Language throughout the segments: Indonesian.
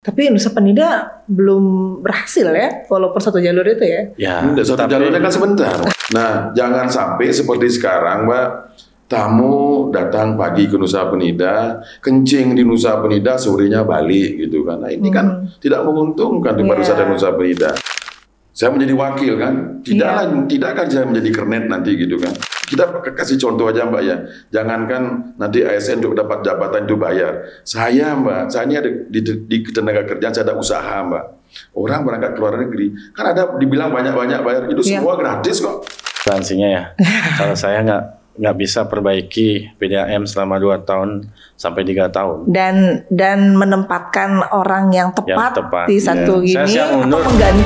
Tapi Nusa Penida belum berhasil ya, walaupun satu jalur itu ya. Ya, Satu jalurnya kan sebentar. Nah, jangan sampai seperti sekarang, Mbak. Tamu datang pagi ke Nusa Penida, kencing di Nusa Penida, sorenya balik gitu kan. Nah, ini kan tidak menguntungkan di pariwisata Nusa Penida. Saya menjadi wakil kan, tidak kan saya menjadi kernet nanti gitu kan. Kita kasih contoh aja Mbak ya, jangankan nanti ASN untuk dapat jabatan itu bayar. Saya Mbak, saya ini ada di tenaga kerjaan, saya ada usaha Mbak. Orang berangkat ke luar negeri, kan ada dibilang banyak-banyak bayar, itu semua gratis kok. Sanksinya ya, kalau saya nggak bisa perbaiki PDAM selama 2 tahun sampai 3 tahun. Dan menempatkan orang yang tepat di satu Saya gini siap atau mundur. mengganti.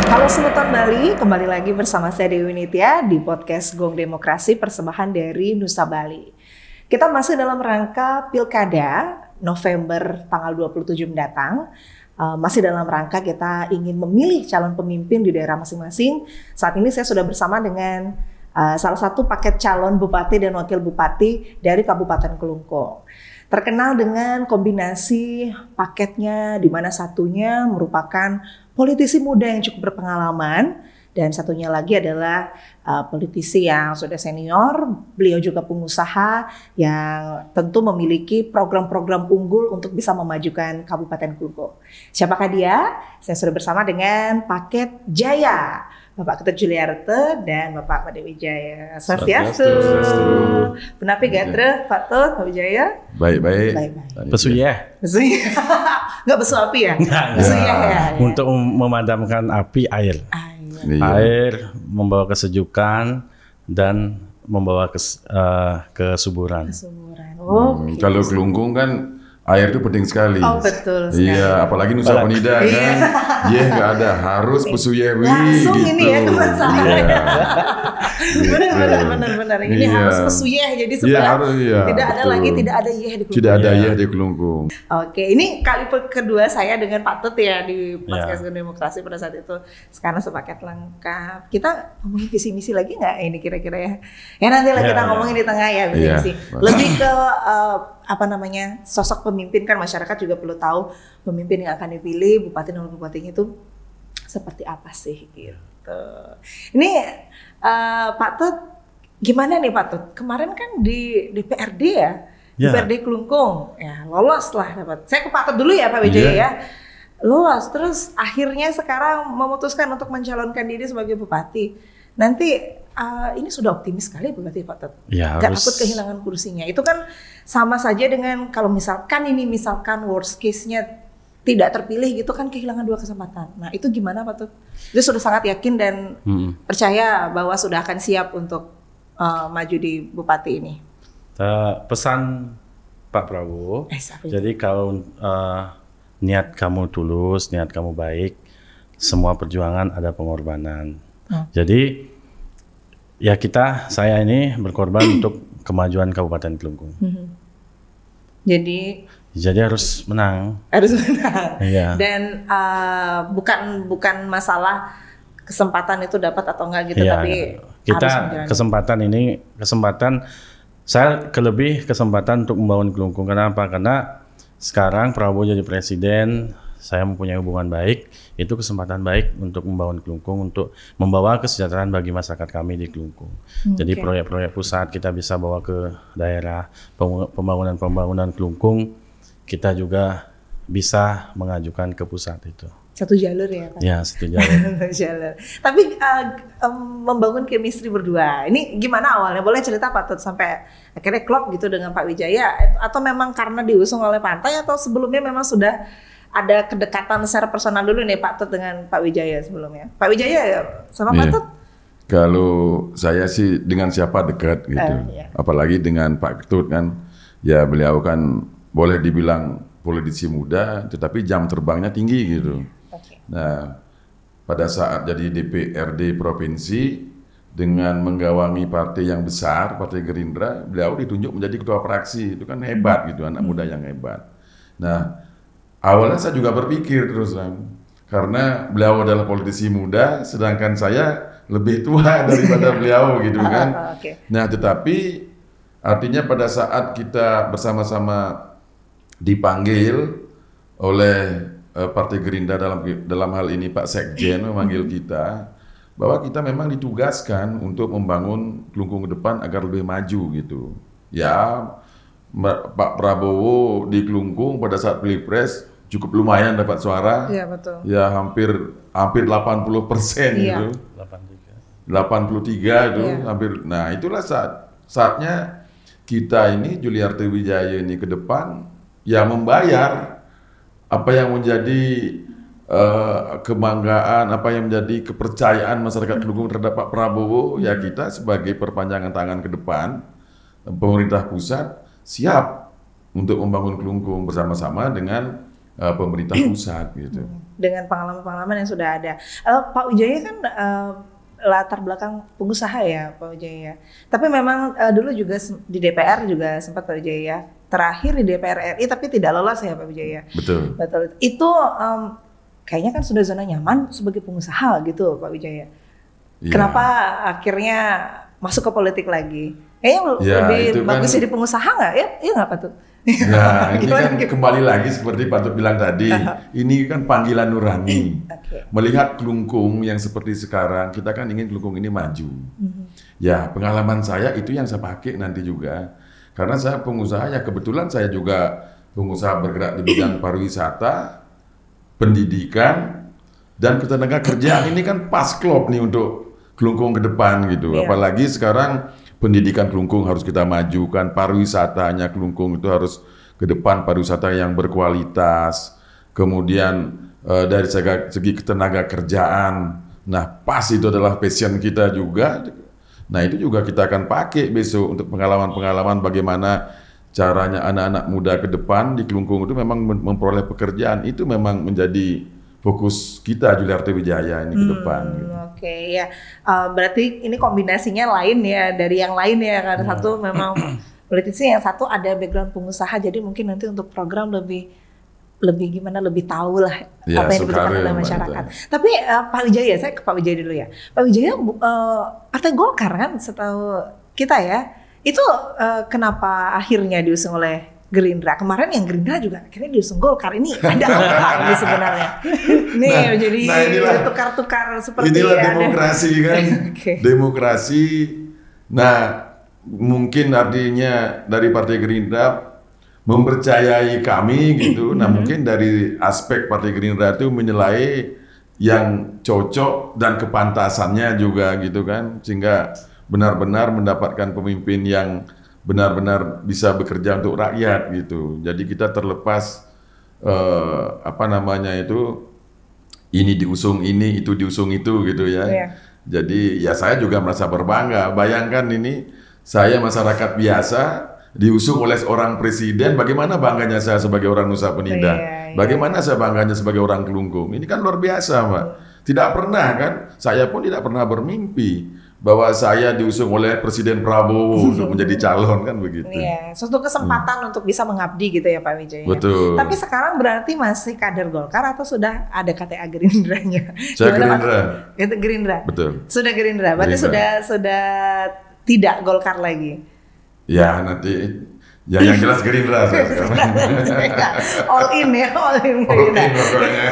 Halo Sebutan Bali, kembali lagi bersama saya Dewi Nitya di podcast Gong Demokrasi persembahan dari Nusa Bali. Kita masih dalam rangka Pilkada November tanggal 27 mendatang. Masih dalam rangka kita ingin memilih calon pemimpin di daerah masing-masing. Saat ini saya sudah bersama dengan salah satu paket calon bupati dan wakil bupati dari Kabupaten Kelungkung. Terkenal dengan kombinasi paketnya, di mana satunya merupakan politisi muda yang cukup berpengalaman, dan satunya lagi adalah politisi yang sudah senior. Beliau juga pengusaha yang tentu memiliki program-program unggul untuk bisa memajukan Kabupaten Kelungkung. Siapakah dia? Saya sudah bersama dengan Paket Jaya, Bapak Ketut Juliarte dan Bapak Made Wijaya. Swastiastu. Penapi gatre, Pak Tut, Pak Wijaya. Baik-baik. Besu ya? Nggak besu api ya? Besu ya. Untuk memadamkan api, air. Air membawa kesejukan dan membawa kesuburan. Kalau Kelungkung kan air itu penting sekali. Oh betul sekali. Iya, apalagi Nusa Penida kan. Nggak ada, harus pesuyewi langsung gitu. ini ya teman saya. Benar. Ini harus pesuyeh, jadi sebenarnya tidak ada lagi, tidak ada yeh di Kelungkung. Tidak ada yeh di Kelungkung. Oke, ini kali kedua saya dengan Pak Tut ya di podcast Demokrasi pada saat itu. Sekarang sepaket lengkap. Kita ngomongin visi misi lagi nggak ini kira-kira ya? Ya nanti lah kita ngomongin di tengah ya visi misi. Lebih ke sosok pemimpin, kan masyarakat juga perlu tahu pemimpin yang akan dipilih, bupati dan wakil bupatinya itu seperti apa sih gitu. Ini Pak Tut, gimana nih Pak Tut? Kemarin kan di DPRD ya, DPRD Kelungkung, ya lolos lah dapat. Saya ke Pak Tut dulu ya Pak Wijaya ya. Lolos, terus akhirnya sekarang memutuskan untuk mencalonkan diri sebagai bupati. Nanti ini sudah optimis sekali berarti Pak Tut. Gak takut kehilangan kursinya. Itu kan sama saja dengan kalau misalkan worst case-nya tidak terpilih gitu kan, kehilangan 2 kesempatan. Nah itu gimana Pak Tut? Dia sudah sangat yakin dan percaya bahwa sudah akan siap untuk maju di bupati ini. Pesan Pak Prabowo, jadi kalau niat kamu tulus, niat kamu baik, semua perjuangan ada pengorbanan. Jadi ya saya ini berkorban untuk kemajuan Kabupaten Kelungkung. Jadi harus menang. Iya. Dan bukan masalah kesempatan itu dapat atau enggak gitu, tapi kita saya kesempatan untuk membangun Kelungkung. Kenapa? Karena sekarang Prabowo jadi presiden, saya mempunyai hubungan baik, itu kesempatan baik untuk membangun Kelungkung, untuk membawa kesejahteraan bagi masyarakat kami di Kelungkung. Jadi proyek-proyek pusat kita bisa bawa ke daerah, pembangunan Kelungkung kita juga bisa mengajukan ke pusat itu. Satu jalur ya Pak? Ya, satu jalur. Tapi membangun chemistry berdua, ini gimana awalnya? Boleh cerita Pak Tut sampai akhirnya klop gitu dengan Pak Wijaya? Atau memang karena diusung oleh Pantai, atau sebelumnya memang sudah ada kedekatan secara personal dulu nih Pak Tut dengan Pak Wijaya sebelumnya? Pak Wijaya sama Pak Tut? Kalau saya sih dengan siapa dekat gitu. Apalagi dengan Pak Ketut kan, ya beliau kan boleh dibilang politisi muda, tetapi jam terbangnya tinggi gitu. Nah, pada saat jadi DPRD provinsi dengan menggawangi partai yang besar, Partai Gerindra, beliau ditunjuk menjadi ketua fraksi. Itu kan hebat gitu, anak muda yang hebat. Nah, Awalnya saya juga berpikir terus terang, karena beliau adalah politisi muda, sedangkan saya lebih tua daripada beliau gitu kan. Oke. Nah, tetapi artinya pada saat kita bersama-sama dipanggil oleh Partai Gerindra dalam hal ini Pak Sekjen memanggil kita, bahwa kita memang ditugaskan untuk membangun Kelungkung ke depan agar lebih maju gitu. Ya, Pak Prabowo di Kelungkung pada saat Pilpres cukup lumayan dapat suara. Iya, betul. Ya hampir 80% Iya. gitu. 83 itu Iya. hampir. Nah, itulah saatnya kita ini Juliarti Wijaya ini ke depan ya membayar apa yang menjadi kebanggaan, apa yang menjadi kepercayaan masyarakat Kelungkung terhadap Pak Prabowo. Ya kita sebagai perpanjangan tangan ke depan, pemerintah pusat siap untuk membangun Kelungkung bersama-sama dengan pemerintah pusat gitu. Dengan pengalaman-pengalaman yang sudah ada. Pak Wijaya kan latar belakang pengusaha ya Pak Wijaya. Tapi memang dulu juga di DPR juga sempat Pak Wijaya. Terakhir di DPR RI tapi tidak lolos ya Pak Wijaya. Betul. Betul. Itu kayaknya kan sudah zona nyaman sebagai pengusaha gitu Pak Wijaya. Iya. Kenapa akhirnya masuk ke politik lagi? Kayaknya Ya, lebih itu kan- bagus jadi pengusaha nggak ya? Iya nggak Pak Tut? Nah, ini Gimana, kan gimana? kembali lagi seperti Pak Tut bilang tadi, ini kan panggilan nurani. Oke. Melihat Kelungkung yang seperti sekarang, kita kan ingin Kelungkung ini maju. Ya, pengalaman saya itu yang saya pakai nanti juga. Karena saya pengusaha, ya kebetulan saya juga pengusaha bergerak di bidang pariwisata, pendidikan, dan ketenaga kerjaan. Ini kan pas klop nih untuk Kelungkung ke depan gitu. Iya. Apalagi sekarang pendidikan Kelungkung harus kita majukan, pariwisatanya Kelungkung itu harus ke depan, pariwisata yang berkualitas. Kemudian dari segi ketenaga kerjaan, nah pas itu adalah passion kita juga. Nah itu juga kita akan pakai besok untuk pengalaman-pengalaman bagaimana caranya anak-anak muda ke depan di Kelungkung itu memang memperoleh pekerjaan. Itu memang menjadi fokus kita Juliarti Wijaya ini ke depan. Gitu. Oke ya, berarti ini kombinasinya lain ya dari yang lain ya. Karena satu memang politisi, yang satu ada background pengusaha, jadi mungkin nanti untuk program lebih gimana, lebih tahu lah Ya, apa yang dibutuhkan sukarela, oleh Mbak, masyarakat. Tapi Pak Wijaya, saya ke Pak Wijaya dulu ya. Pak Wijaya Partai Golkar kan setahu kita ya, itu kenapa akhirnya diusung oleh Gerindra? Kemarin yang Gerindra juga akhirnya diusung Golkar. Ini ada apa ini sebenarnya? Nih jadi inilah- tukar-tukar seperti inilah ada. demokrasi kan. Oke. Demokrasi. Nah, mungkin artinya dari Partai Gerindra mempercayai kami gitu. Nah, mungkin dari aspek Partai Gerindra itu menilai yang cocok dan kepantasannya juga gitu kan, sehingga benar-benar mendapatkan pemimpin yang benar-benar bisa bekerja untuk rakyat gitu. Jadi kita terlepas ini diusung ini, itu diusung itu gitu ya. Iya. Jadi ya saya juga merasa berbangga. Bayangkan ini saya masyarakat biasa diusung oleh seorang presiden, bagaimana bangganya saya sebagai orang Nusa Penida? Iya. Bagaimana saya bangganya sebagai orang Kelungkung? Ini kan luar biasa, Mbak. Tidak pernah kan? Saya pun tidak pernah bermimpi bahwa saya diusung oleh Presiden Prabowo untuk menjadi calon kan begitu. Iya, suatu kesempatan untuk bisa mengabdi gitu ya Pak Wijaya. Betul. Tapi sekarang berarti masih kader Golkar atau sudah ada KTA Gerindranya? Saya Gimana, Pak? Gerindra. Itu Gerindra. Betul. Sudah Gerindra. Berarti Gerindra. sudah tidak Golkar lagi. Ya nanti ya yang jelas Gerindra saya sekarang. All in ya, all in All Gerindra. in pokoknya.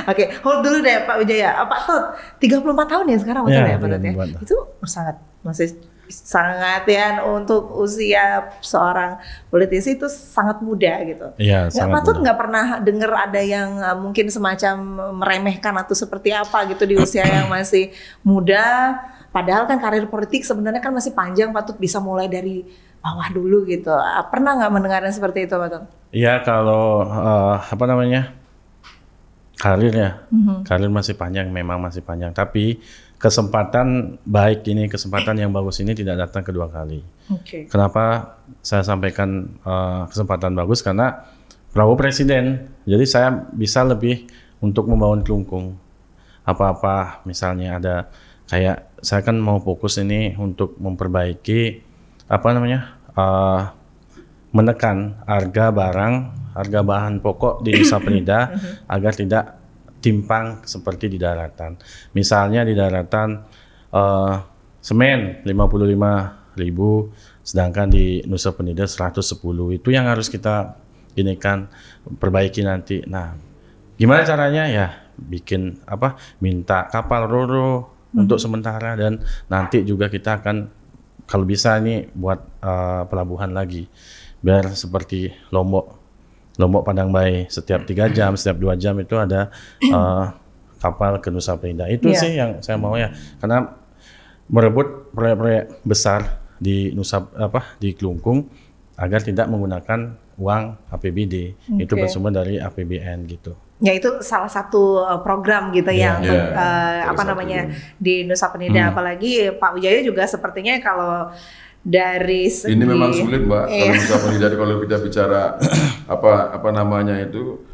Oke, hold dulu deh Pak Wijaya. Pak Tot, 34 tahun ya sekarang betul Ya, ya Pak Tot ya? 34. Itu masih sangat ya untuk usia seorang politisi itu sangat muda gitu. Iya, Nggak, sangat Pak Tut muda. nggak pernah dengar ada yang mungkin semacam meremehkan atau seperti apa gitu di usia yang masih muda. Padahal kan karir politik sebenarnya kan masih panjang, Pak Tut bisa mulai dari bawah dulu gitu. Pernah nggak mendengarnya seperti itu Pak Tut? Iya, kalau karir ya, karir masih panjang, memang masih panjang. Tapi kesempatan baik ini, kesempatan yang bagus ini tidak datang kedua kali. Oke. Kenapa saya sampaikan kesempatan bagus? Karena Prabowo presiden, jadi saya bisa lebih untuk membangun Kelungkung. Apa-apa misalnya ada kayak saya kan mau fokus ini untuk memperbaiki menekan harga barang harga bahan pokok di Nusa Penida agar tidak timpang seperti di daratan. Misalnya di daratan semen 55.000, sedangkan di Nusa Penida 110. Itu yang harus kita perbaiki nanti. Nah, gimana caranya ya? Bikin minta kapal ro-ro untuk sementara, dan nanti juga kita akan kalau bisa ini buat pelabuhan lagi biar seperti Lombok Padang Bayi, setiap 3 jam, setiap 2 jam itu ada kapal ke Nusa Penida. Itu sih yang saya mau ya, karena merebut proyek-proyek besar di di Kelungkung agar tidak menggunakan uang APBD, itu bersumber dari APBN gitu. Ya, itu salah satu program gitu yang di Nusa Penida. Apalagi Pak Wijaya juga sepertinya kalau dari segi ini memang sulit, Mbak. Kalau Nusa Penida, kalau kita bicara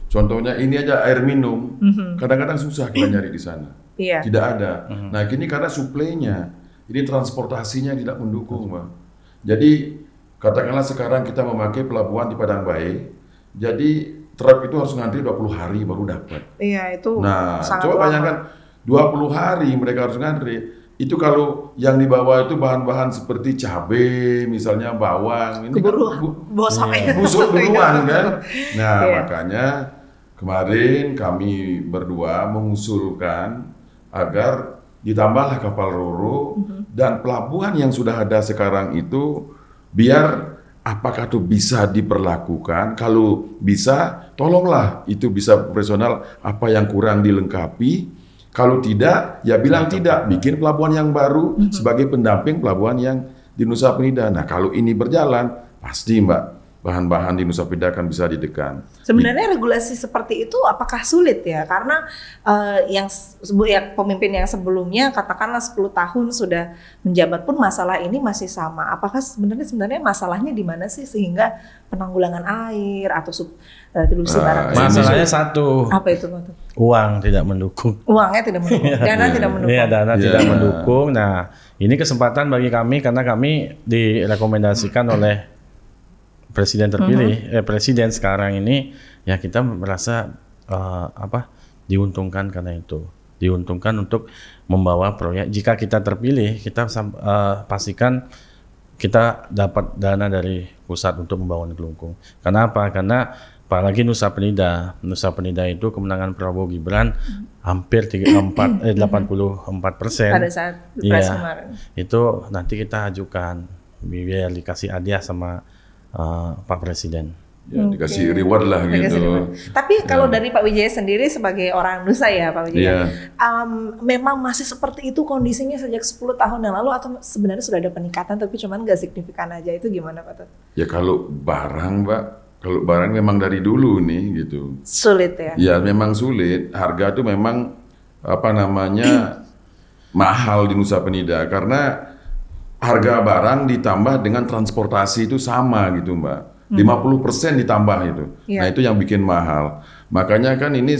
contohnya ini aja air minum, kadang-kadang susah kita nyari di sana, tidak ada. Nah, gini karena suplainya, ini transportasinya tidak mendukung, Mbak. Jadi katakanlah sekarang kita memakai pelabuhan di Padang Bayi, jadi truk itu harus ngantri 20 hari baru dapat. Iya, itu sangat coba bayangkan 20 hari mereka harus ngantri. Itu kalau yang dibawa itu bahan-bahan seperti cabai, misalnya bawang, ini busuk duluan kan. Nah, makanya kemarin kami berdua mengusulkan agar ditambahlah kapal ro-ro dan pelabuhan yang sudah ada sekarang itu, biar apakah itu bisa diperlakukan? Kalau bisa, tolonglah itu bisa profesional. Apa yang kurang dilengkapi? Kalau tidak, ya bilang tidak. Bikin pelabuhan yang baru sebagai pendamping pelabuhan yang di Nusa Penida. Nah, kalau ini berjalan, pasti Mbak, bahan-bahan di Nusa Penida akan bisa didekan. Sebenarnya regulasi seperti itu apakah sulit ya? Karena pemimpin yang sebelumnya katakanlah 10 tahun sudah menjabat pun masalah ini masih sama. Apakah sebenarnya masalahnya di mana sih sehingga penanggulangan air atau distribusi barang? Masalahnya satu. Apa itu, Pak? Uang tidak mendukung. Uangnya tidak mendukung. Dana tidak mendukung. Iya, dana tidak mendukung. Nah, ini kesempatan bagi kami karena kami direkomendasikan oleh Presiden terpilih, Presiden sekarang ini, ya kita merasa diuntungkan karena itu. Diuntungkan untuk membawa proyek. Jika kita terpilih, kita pastikan kita dapat dana dari pusat untuk membangun Kelungkung. Kenapa? Karena apalagi Nusa Penida itu kemenangan Prabowo Gibran hampir 84%. Pada saat Pilpres kemarin. Itu nanti kita ajukan biar dikasih hadiah sama Pak Presiden. Ya, dikasih reward lah gitu. Tapi kalau dari Pak Wijaya sendiri sebagai orang Nusa ya Pak Wijaya, memang masih seperti itu kondisinya sejak 10 tahun yang lalu atau sebenarnya sudah ada peningkatan tapi cuman nggak signifikan aja, itu gimana Pak Tut? Ya kalau barang memang dari dulu nih gitu. Sulit ya? Ya memang sulit, harga itu memang mahal di Nusa Penida karena harga barang ditambah dengan transportasi itu sama gitu Mbak. 50% ditambah itu. Nah itu yang bikin mahal. Makanya kan ini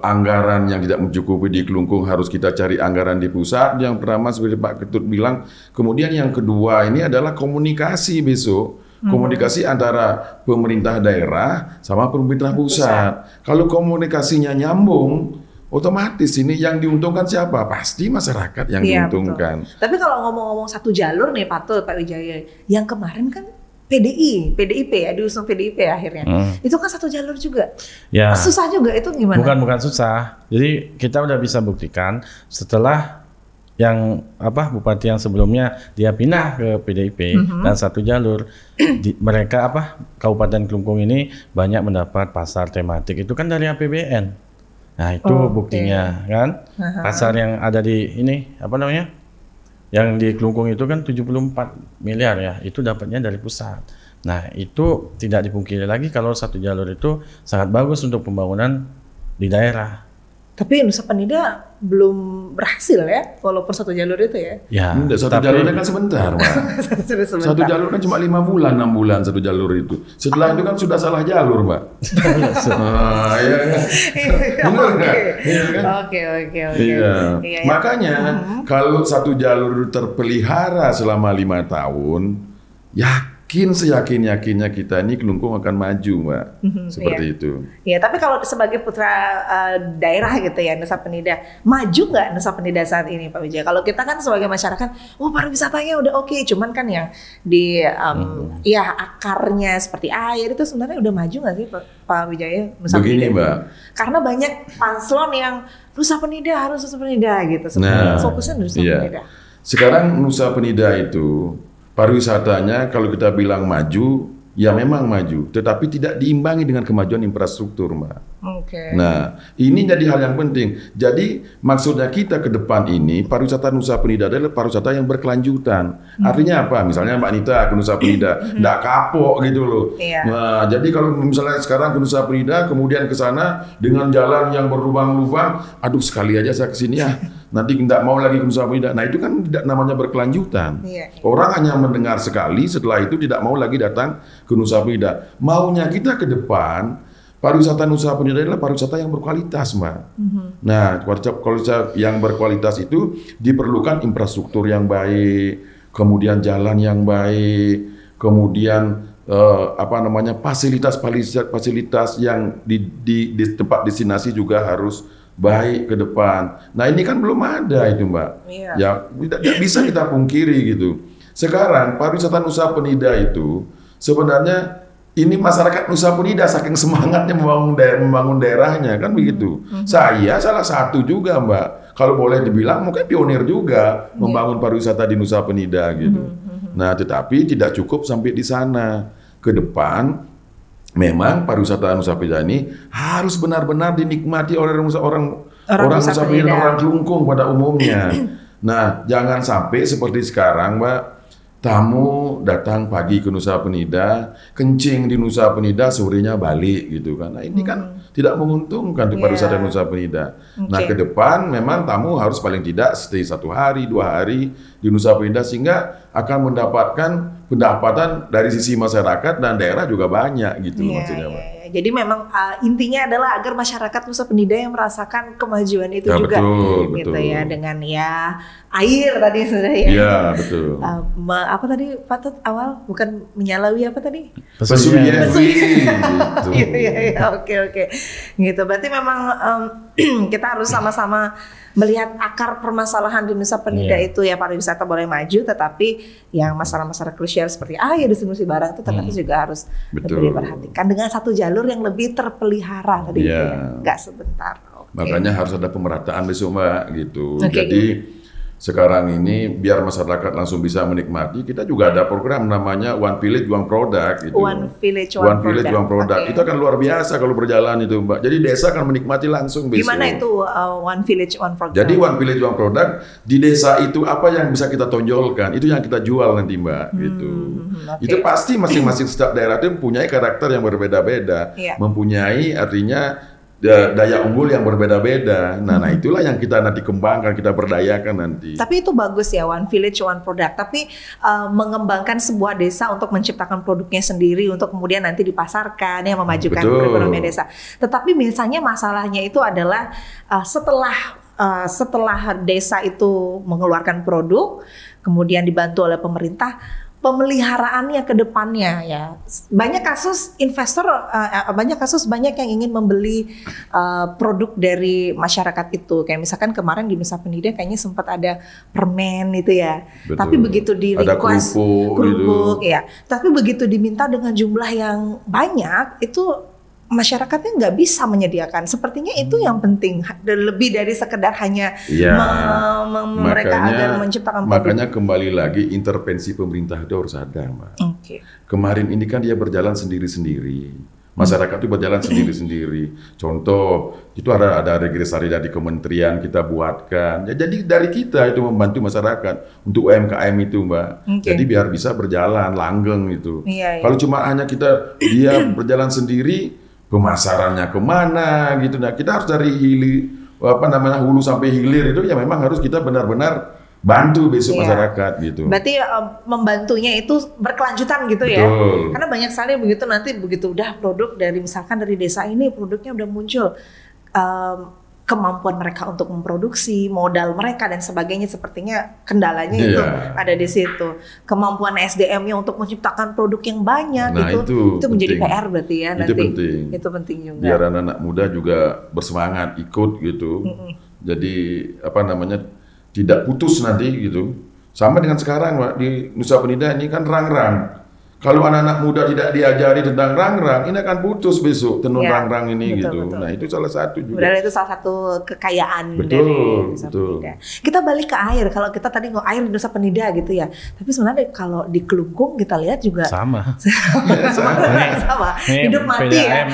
anggaran yang tidak mencukupi di Kelungkung harus kita cari anggaran di pusat. Yang pertama seperti Pak Ketut bilang. Kemudian yang kedua ini adalah komunikasi besok. Komunikasi antara pemerintah daerah sama pemerintah pusat. Kalau komunikasinya nyambung, otomatis ini yang diuntungkan siapa? Pasti masyarakat yang diuntungkan. Betul. Tapi kalau ngomong-ngomong satu jalur nih Pak Wijaya, yang kemarin kan PDIP ya, diusung PDIP akhirnya. Itu kan satu jalur juga. Ya. Susah juga itu gimana? Bukan susah. Jadi kita udah bisa buktikan setelah yang bupati yang sebelumnya dia pindah ke PDIP dan satu jalur mereka Kabupaten Kelungkung ini banyak mendapat pasar tematik itu kan dari APBN. Nah itu buktinya kan. Pasar yang ada di ini yang di Kelungkung itu kan 74 miliar ya, itu dapatnya dari pusat. Nah itu tidak dipungkiri lagi kalau satu jalur itu sangat bagus untuk pembangunan di daerah. Tapi Nusa Penida belum berhasil ya, walaupun satu jalur itu ya. Ya. Satu jalurnya kan sebentar, Pak. Satu jalur kan cuma 5 bulan, 6 bulan satu jalur itu. Setelah itu kan sudah salah jalur, Pak. Oke. Makanya kalau satu jalur terpelihara selama 5 tahun, yakin yakin seyakin-yakinnya kita ini Kelungkung akan maju, Mbak. Seperti itu. Iya, tapi kalau sebagai putra daerah gitu ya, Nusa Penida, maju nggak Nusa Penida saat ini, Pak Wijaya? Kalau kita kan sebagai masyarakat, pariwisatanya udah oke, cuman kan yang di ya akarnya seperti air itu sebenarnya udah maju nggak sih, Pak Wijaya? Nusa Begini, Penida? Mbak. Karena banyak paslon yang Nusa Penida harus Nusa Penida gitu, sebenarnya fokusnya Nusa Penida. Sekarang Nusa Penida itu pariwisatanya kalau kita bilang maju, ya memang maju, tetapi tidak diimbangi dengan kemajuan infrastruktur, Mbak. Nah, ini jadi hal yang penting. Jadi maksudnya kita ke depan ini pariwisata Nusa Penida adalah pariwisata yang berkelanjutan. Artinya apa? Misalnya Mbak Nita ke Nusa Penida, nggak kapok gitu loh. Nah, jadi kalau misalnya sekarang ke Nusa Penida, kemudian ke sana dengan jalan yang berlubang-lubang, aduh sekali aja saya kesini ya. Nanti tidak mau lagi ke Nusa Penida. Nah itu kan tidak namanya berkelanjutan. Orang hanya mendengar sekali, setelah itu tidak mau lagi datang ke Nusa Penida. Maunya kita ke depan, pariwisata Nusa Penida adalah pariwisata yang berkualitas, Mbak. Nah, pariwisata yang berkualitas itu diperlukan infrastruktur yang baik, kemudian jalan yang baik, kemudian fasilitas yang di tempat destinasi juga harus baik ke depan. Nah ini kan belum ada itu, Mbak. Ya tidak bisa kita pungkiri gitu. Sekarang pariwisata Nusa Penida itu sebenarnya ini masyarakat Nusa Penida saking semangatnya membangun daerahnya kan begitu. Saya salah satu juga, Mbak. Kalau boleh dibilang mungkin pionir juga membangun pariwisata di Nusa Penida gitu. Nah tetapi tidak cukup sampai di sana. Ke depan memang pariwisata Nusa Penida ini harus benar-benar dinikmati oleh orang Nusa Penida, orang Kelungkung pada umumnya. Nah, jangan sampai seperti sekarang, Mbak, tamu datang pagi ke Nusa Penida, kencing di Nusa Penida, sorenya balik gitu kan. Nah, ini kan tidak menguntungkan di pariwisata Nusa Penida. Nah, ke depan memang tamu harus paling tidak stay 1 hari, 2 hari di Nusa Penida sehingga akan mendapatkan pendapatan dari sisi masyarakat dan daerah juga banyak gitu maksudnya, Mbak. Jadi memang intinya adalah agar masyarakat Nusa Penida yang merasakan kemajuan itu juga, gitu ya, dengan air tadi sudah ya. Iya betul. Apa tadi Pak Tut awal bukan menyalawi apa tadi? Pesugihan. Iya, oke. Gitu. Berarti memang kita harus sama-sama melihat akar permasalahan di Nusa Penida itu ya, pariwisata boleh maju, tetapi yang masalah-masalah krusial seperti air, distribusi barang itu ternyata juga harus lebih diperhatikan dengan satu jalur yang lebih terpelihara tadi itu ya, nggak sebentar. Makanya harus ada pemerataan besok, Mbak, gitu. Jadi sekarang ini biar masyarakat langsung bisa menikmati, kita juga ada program namanya One Village One Product gitu. One Village One Product. Itu akan luar biasa kalau berjalan itu, Mbak. Jadi desa akan menikmati langsung besok. Gimana itu One Village One Product? Jadi One Village One Product di desa itu apa yang bisa kita tonjolkan, itu yang kita jual nanti, Mbak, gitu. Itu pasti masing-masing setiap daerah itu mempunyai karakter yang berbeda-beda, mempunyai artinya daya unggul yang berbeda-beda. Nah, itulah yang kita nanti kembangkan, kita berdayakan nanti. Tapi itu bagus ya, One Village One Product. Tapi mengembangkan sebuah desa untuk menciptakan produknya sendiri untuk kemudian nanti dipasarkan, ya, memajukan perekonomian desa. Tetapi misalnya masalahnya itu adalah setelah desa itu mengeluarkan produk, kemudian dibantu oleh pemerintah, pemeliharaannya ke depannya ya. Banyak kasus investor, banyak yang ingin membeli produk dari masyarakat itu. Kayak misalkan kemarin di Nusa Penida kayaknya sempat ada permen itu ya. Tapi begitu di request kerupuk ya. Tapi begitu diminta dengan jumlah yang banyak itu masyarakatnya nggak bisa menyediakan. Sepertinya itu yang penting, lebih dari sekedar hanya mereka agar menciptakan produk. Makanya kembali lagi intervensi pemerintah itu harus ada, Mbak. Kemarin ini kan dia berjalan sendiri-sendiri. Masyarakat itu berjalan sendiri-sendiri. Contoh, itu ada regresari dari kementerian kita buatkan. Ya, jadi dari kita itu membantu masyarakat untuk UMKM itu, Mbak. Jadi biar bisa berjalan langgeng itu. Kalau cuma hanya dia berjalan sendiri, pemasarannya kemana gitu. Nah, kita harus dari hulu sampai hilir itu ya memang harus kita benar-benar bantu besok masyarakat gitu. Berarti membantunya itu berkelanjutan gitu ya. Karena banyak sekali begitu nanti begitu udah produk dari misalkan dari desa ini produknya udah muncul. kemampuan mereka untuk memproduksi, modal mereka dan sebagainya, sepertinya kendalanya itu ada di situ. Kemampuan SDM-nya untuk menciptakan produk yang banyak, Nah, itu menjadi penting. PR berarti ya nanti. Itu penting juga. Biar anak-anak muda juga bersemangat ikut gitu. Jadi tidak putus nanti gitu. Sama dengan sekarang Pak, di Nusa Penida ini kan rang-rang. Kalau anak-anak muda tidak diajari tentang rang-rang, ini akan putus besok tenun rang-rang ini gitu. Betul. Nah itu salah satu juga. Padahal itu salah satu kekayaan Betul, dari Nusa betul. Penida. Kita balik ke air. Kalau kita tadi ngomong air di Nusa Penida gitu ya. Tapi sebenarnya kalau di Kelungkung kita lihat juga sama. sama. Hidup mati ya.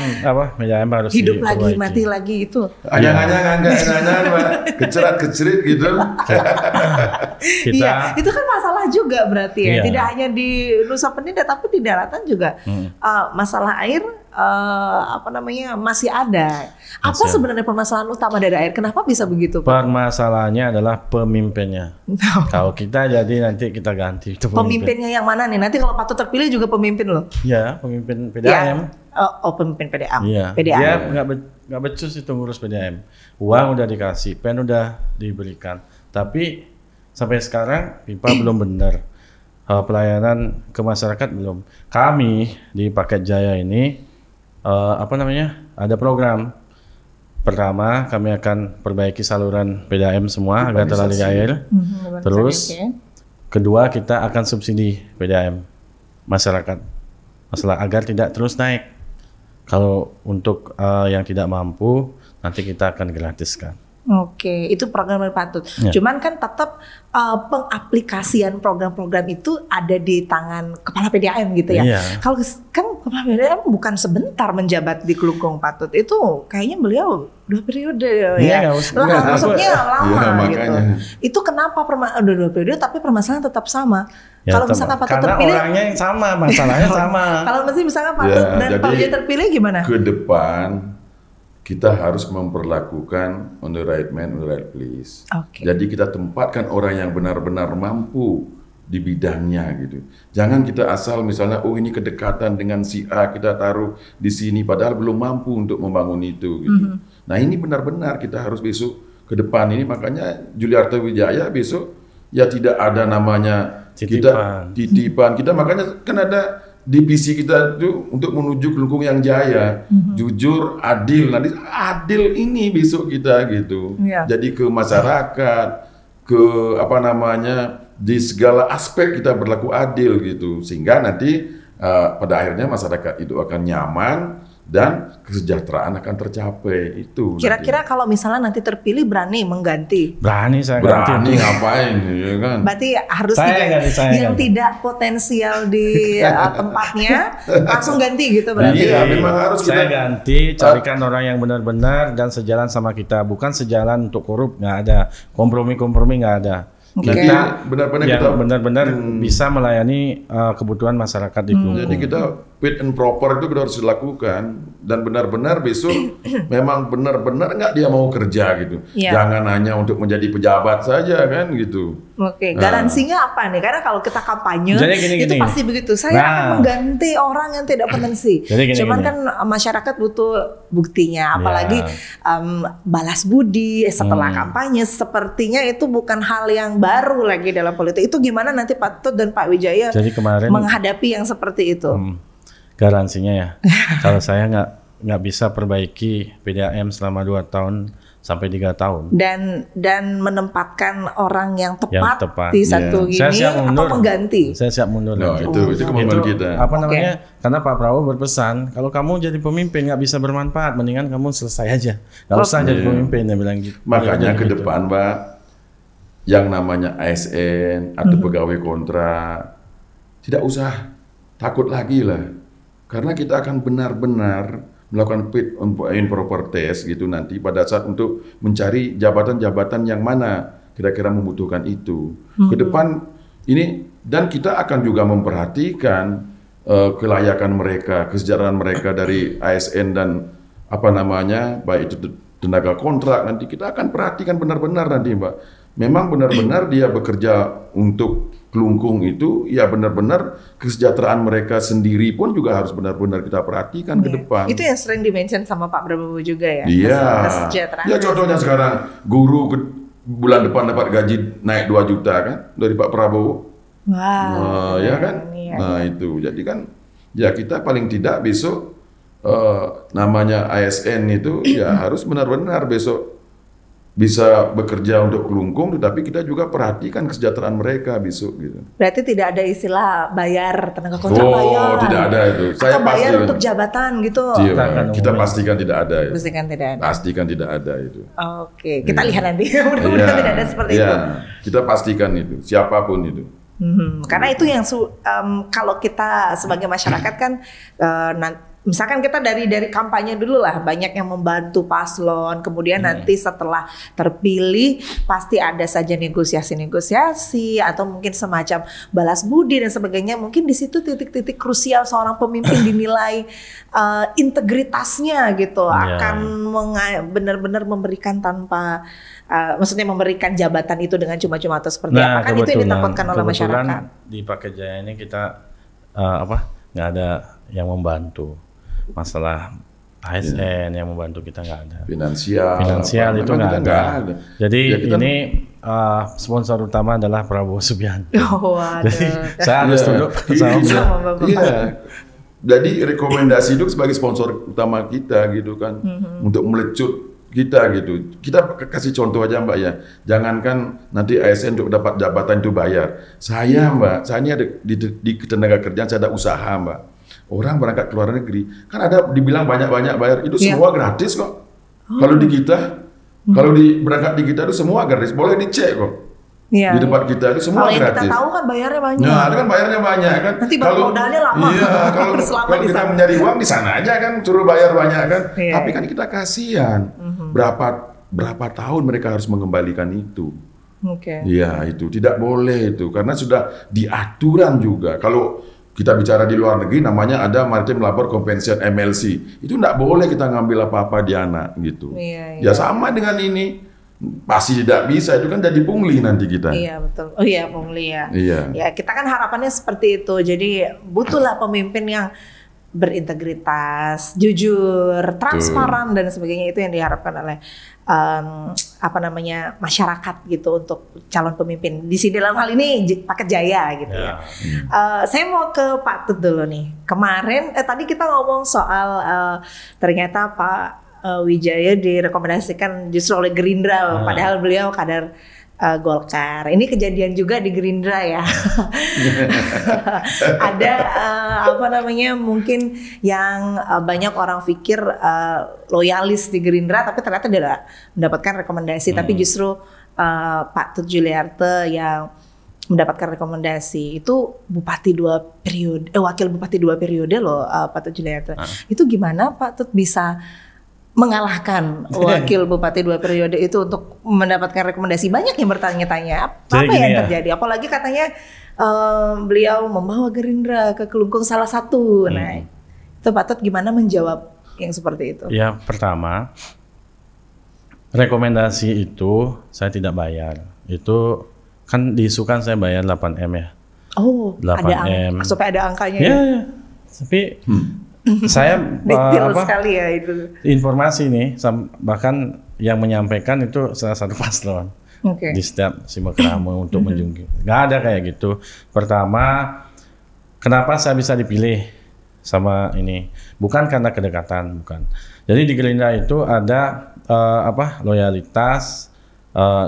PDAM harus Hidup lagi, diperbaiki. mati lagi itu. Anyang-anyang, Pak. Kecerat-kecerit gitu. Iya, itu kan masalah juga berarti ya. Iya. Tidak hanya di Nusa Penida tapi di daratan juga masalah air masih ada. Apa sebenarnya permasalahan utama dari air? Kenapa bisa begitu, Pak? Permasalahannya adalah pemimpinnya. Kalau kita jadi nanti kita ganti itu Pemimpinnya yang mana nih? Nanti kalau Patut terpilih juga pemimpin loh. Ya, pemimpin PDAM. Pemimpin PDAM. Iya. PDAM. Dia nggak becus itu ngurus PDAM. Uang udah dikasih, pen udah diberikan. Tapi sampai sekarang pipa belum benar. Pelayanan ke masyarakat belum. Kami di Paket Jaya ini ada program. Pertama, kami akan perbaiki saluran PDAM semua agar teraliri air. Terus, kedua kita akan subsidi PDAM masyarakat. Masalah agar tidak terus naik. Kalau untuk yang tidak mampu, nanti kita akan gratiskan. Oke, itu program dari Patut. Ya. Cuman kan tetap pengaplikasian program-program itu ada di tangan kepala PDAM gitu ya. Iya. Kalau kan kepala PDAM bukan sebentar menjabat di Kelungkung Patut. Itu kayaknya beliau 2 periode ya. Maksudnya lama gitu. Makanya. Itu kenapa udah 2 periode tapi permasalahan tetap sama. Ya, kalau misalkan Patut karena terpilih, orangnya yang sama, masalahnya sama. kalau misalkan Patut dan Pak Wijaya terpilih gimana? Ke depan kita harus memperlakukan on the right man, on the right place. Okay. Jadi kita tempatkan orang yang benar-benar mampu di bidangnya gitu. Jangan kita asal misalnya, ini kedekatan dengan si A kita taruh di sini, padahal belum mampu untuk membangun itu gitu. Nah ini benar-benar kita harus besok ke depan ini, makanya Juliarto Wijaya besok ya tidak ada namanya titipan. Kita makanya kan ada divisi kita itu untuk menuju Kelungkung yang jaya, jujur, adil. Nanti adil ini besok kita gitu. Jadi ke masyarakat, ke di segala aspek kita berlaku adil gitu, sehingga nanti pada akhirnya masyarakat itu akan nyaman dan kesejahteraan akan tercapai. Itu kira-kira kalau misalnya nanti terpilih berani mengganti? Berani saya ganti. Ngapain ya kan? Berarti harus yang tidak potensial di tempatnya langsung ganti gitu berarti. Iya, memang harus saya ganti, carikan orang yang benar-benar dan sejalan sama kita, bukan sejalan untuk korup, nggak ada, kompromi nggak ada. Kita benar-benar bisa melayani kebutuhan masyarakat di Kelungkung. Jadi kita fit and proper itu kita harus dilakukan, dan benar-benar besok memang benar-benar nggak dia mau kerja gitu. Jangan hanya untuk menjadi pejabat saja kan gitu. Oke, garansinya apa nih? Karena kalau kita kampanye itu pasti begitu. Saya akan mengganti orang yang tidak potensi. Cuman kan masyarakat butuh buktinya, apalagi balas budi setelah kampanye. Sepertinya itu bukan hal yang baru lagi dalam politik. Itu gimana nanti Patut dan Pak Wijaya menghadapi yang seperti itu? Garansinya ya, kalau saya nggak bisa perbaiki PDAM selama 2 tahun sampai 3 tahun. Dan menempatkan orang yang tepat di satu ini atau mengganti. Saya siap mundur. Itu kemampuan kita. Karena Pak Prabowo berpesan, kalau kamu jadi pemimpin nggak bisa bermanfaat, mendingan kamu selesai aja, nggak usah jadi pemimpin, dia bilang gitu. Makanya ke depan Pak, yang namanya ASN atau pegawai kontrak tidak usah takut lagi lah. Karena kita akan benar-benar melakukan fit and proper test gitu nanti pada saat untuk mencari jabatan-jabatan yang mana kira-kira membutuhkan itu. Ke depan ini, dan kita akan juga memperhatikan kelayakan mereka, kesejahteraan mereka dari ASN dan baik itu tenaga kontrak, nanti kita akan perhatikan benar-benar nanti Mbak. memang benar-benar dia bekerja untuk Kelungkung itu, ya benar-benar kesejahteraan mereka sendiri pun juga harus benar-benar kita perhatikan ke depan. Itu yang sering di-mention sama Pak Prabowo juga ya. Iya. Kesejahteraan. Ya contohnya sekarang guru bulan depan dapat gaji naik 2 juta kan dari Pak Prabowo. Wow. Ya kan? Iya. Nah itu, jadi kan ya kita paling tidak besok namanya ASN itu ya harus benar-benar besok bisa bekerja untuk Kelungkung, tetapi kita juga perhatikan kesejahteraan mereka besok gitu. Berarti tidak ada istilah bayar tenaga kontrak bayar. Oh, tidak ada itu. Atau bayar untuk jabatan gitu. Iya, kita pastikan tidak ada itu. Pastikan tidak ada. Pastikan tidak ada itu. Oke, kita lihat nanti. Mudah-mudahan tidak ada seperti itu. Kita pastikan itu, siapapun itu. Karena itu yang kalau kita sebagai masyarakat kan misalkan kita dari kampanye dulu lah, banyak yang membantu paslon, kemudian nanti setelah terpilih pasti ada saja negosiasi-negosiasi atau mungkin semacam balas budi dan sebagainya. Mungkin di situ titik-titik krusial seorang pemimpin dinilai integritasnya gitu akan benar-benar memberikan tanpa maksudnya memberikan jabatan itu dengan cuma-cuma atau seperti apa, kan itu yang ditakutkan oleh masyarakat. Di Paket Jaya ini kita nggak ada yang membantu. Masalah ASN yang membantu kita nggak ada. Finansial itu nggak ada. Jadi ya ini sponsor utama adalah Prabowo Subianto. Oh, jadi saya harus tunduk sama beliau. Iya. Jadi rekomendasi itu sebagai sponsor utama kita gitu kan, untuk melecut kita gitu. Kita kasih contoh aja Mbak ya. Jangankan nanti ASN untuk dapat jabatan itu bayar. Saya Mbak, saya ini ada di ketenaga kerjaan, saya ada usaha Mbak. Orang berangkat ke luar negeri, kan ada dibilang banyak-banyak bayar, itu semua gratis kok. Kalau di kita, kalau berangkat di kita itu semua gratis, boleh dicek kok. Di tempat kita itu semua gratis. Kalau kita tahu kan bayarnya banyak. Nah, itu kan bayarnya banyak kan. Nanti kalau modalnya lama. Iya, kalau kita mencari uang di sana aja kan, suruh bayar banyak kan. Tapi kan kita kasihan. Berapa tahun mereka harus mengembalikan itu. Iya, itu tidak boleh itu, karena sudah diaturan juga. Kalau kita bicara di luar negeri, namanya ada Maritime Labor Compensation MLC. Itu enggak boleh kita ngambil apa-apa di anak gitu. Ya sama dengan ini, pasti tidak bisa. Itu kan jadi pungli nanti kita. Iya betul. Oh iya pungli ya. Ya kita kan harapannya seperti itu. Jadi butuhlah pemimpin yang berintegritas, jujur, transparan dan sebagainya. Itu yang diharapkan oleh masyarakat gitu untuk calon pemimpin. Di sini dalam hal ini Paket Jaya gitu ya. Saya mau ke Pak Tut dulu nih. Kemarin tadi kita ngomong soal ternyata Pak Wijaya direkomendasikan justru oleh Gerindra, padahal beliau kader Golkar. Ini kejadian juga di Gerindra ya. Ada mungkin yang banyak orang pikir loyalis di Gerindra, tapi ternyata tidak mendapatkan rekomendasi. Tapi justru Pak Tut Juliarto yang mendapatkan rekomendasi. Itu bupati 2 periode, wakil bupati 2 periode loh, Pak Tut Juliarto. Itu gimana Pak Tut bisa mengalahkan wakil bupati 2 periode itu untuk mendapatkan rekomendasi? Banyak yang bertanya-tanya apa yang terjadi, apalagi katanya beliau membawa Gerindra ke Kelungkung salah satu. Nah, itu Pak Tut gimana menjawab yang seperti itu? Ya, pertama rekomendasi itu saya tidak bayar. Itu kan diisukan saya bayar 8M ya. Oh, 8M. Supaya ada angkanya ya? Ya. Tapi saya sekali ya itu. Informasi nih, bahkan yang menyampaikan itu salah satu paslon di setiap simakramo untuk menjunjung. Nggak ada kayak gitu. Pertama, kenapa saya bisa dipilih sama ini? Bukan karena kedekatan, bukan. Jadi di Gerindra itu ada loyalitas,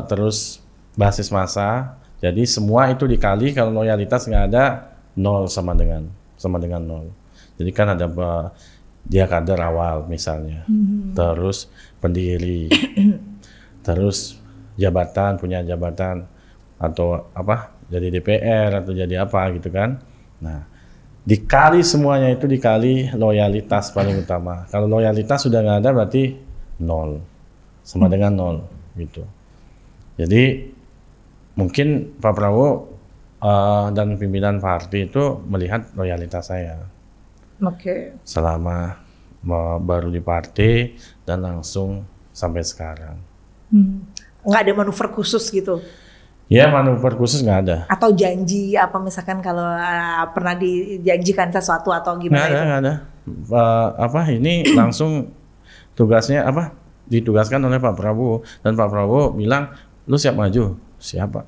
terus basis massa. Jadi semua itu dikali, kalau loyalitas nggak ada, 0 sama dengan 0. Jadi kan ada dia kader awal misalnya, terus pendiri, terus jabatan, punya jabatan atau jadi DPR atau jadi apa gitu kan. Nah, dikali semuanya itu dikali loyalitas paling utama. Kalau loyalitas sudah nggak ada berarti 0, sama dengan 0 gitu. Jadi mungkin Pak Prabowo dan pimpinan partai itu melihat loyalitas saya. Selama baru di partai dan langsung sampai sekarang. nggak ada manuver khusus gitu? Ya manuver khusus nggak ada. Atau janji apa misalkan kalau pernah dijanjikan sesuatu atau gimana? Nggak ada. Ini langsung tugasnya ditugaskan oleh Pak Prabowo, dan Pak Prabowo bilang, lu siap maju? Siap, Pak.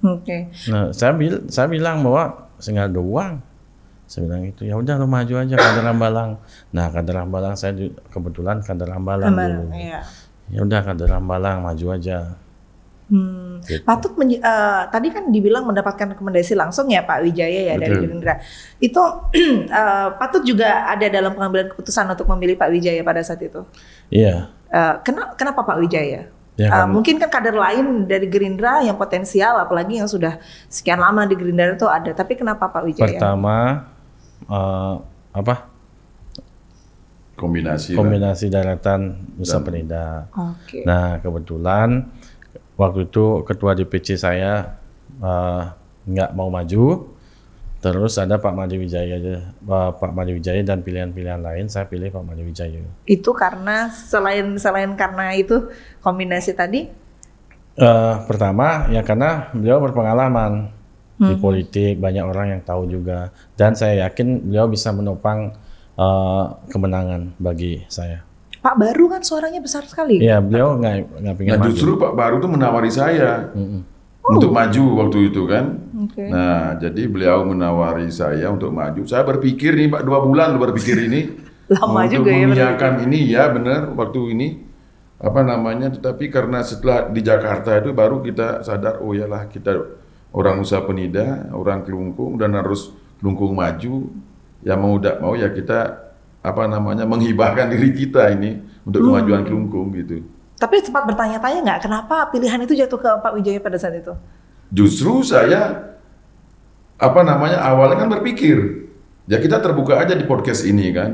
Oke. Nah, saya bilang bahwa saya nggak ada uang. Saya bilang itu, ya udah lu maju aja kader Hambalang. Nah, kader Hambalang saya kebetulan kader Hambalang dulu. Iya. Ya udah kader Hambalang maju aja. Gitu. Patut tadi kan dibilang mendapatkan rekomendasi langsung ya Pak Wijaya ya. Betul. Dari Gerindra. Itu patut juga ada dalam pengambilan keputusan untuk memilih Pak Wijaya pada saat itu. Iya. Kenapa Pak Wijaya? Ya, mungkin kan kader lain dari Gerindra yang potensial, apalagi yang sudah sekian lama di Gerindra itu ada. Tapi kenapa Pak Wijaya? Pertama kombinasi daratan Nusa Penida. Okay. Nah kebetulan waktu itu ketua DPC saya nggak mau maju, terus ada Pak Made Wijaya dan pilihan-pilihan lain, saya pilih Pak Made Wijaya. Itu karena selain karena itu kombinasi tadi? Pertama ya karena beliau berpengalaman di politik, banyak orang yang tahu juga, dan saya yakin beliau bisa menopang kemenangan bagi saya. Pak Baru kan suaranya besar sekali. Iya, beliau nggak pengen maju. Justru Pak Baru tuh menawari saya untuk maju waktu itu kan. Okay. Nah, jadi beliau menawari saya untuk maju. Saya berpikir nih Pak, 2 bulan berpikir ini. Lama untuk juga ya. mengiyakan ini ya benar waktu ini. Tetapi karena setelah di Jakarta itu baru kita sadar, oh iyalah kita orang Nusa Penida, orang Kelungkung, dan harus Kelungkung maju. Ya mau tidak mau ya kita menghibahkan diri kita ini untuk kemajuan Kelungkung gitu. Tapi sempat bertanya-tanya nggak kenapa pilihan itu jatuh ke Pak Wijaya pada saat itu? Justru saya awalnya kan berpikir ya kita terbuka aja di podcast ini kan.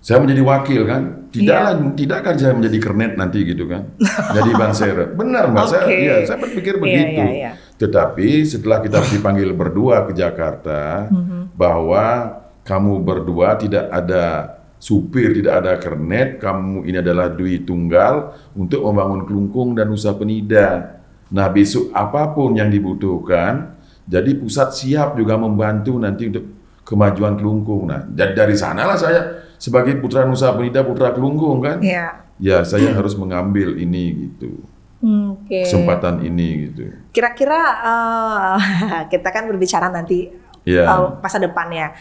Saya menjadi wakil kan, tidakkah saya menjadi kernet nanti gitu kan, jadi Ban Seret. Benar Mbak, saya berpikir begitu. Tetapi setelah kita dipanggil berdua ke Jakarta, bahwa kamu berdua tidak ada supir, tidak ada kernet, kamu ini adalah dui tunggal untuk membangun Kelungkung dan Nusa Penida. Nah besok apapun yang dibutuhkan, jadi pusat siap juga membantu nanti untuk kemajuan Kelungkung. Nah dari sanalah saya sebagai putra Nusa Penida, putra Kelungkung kan, ya saya harus mengambil ini gitu. Kesempatan ini gitu. Kira-kira kita kan berbicara nanti masa depannya.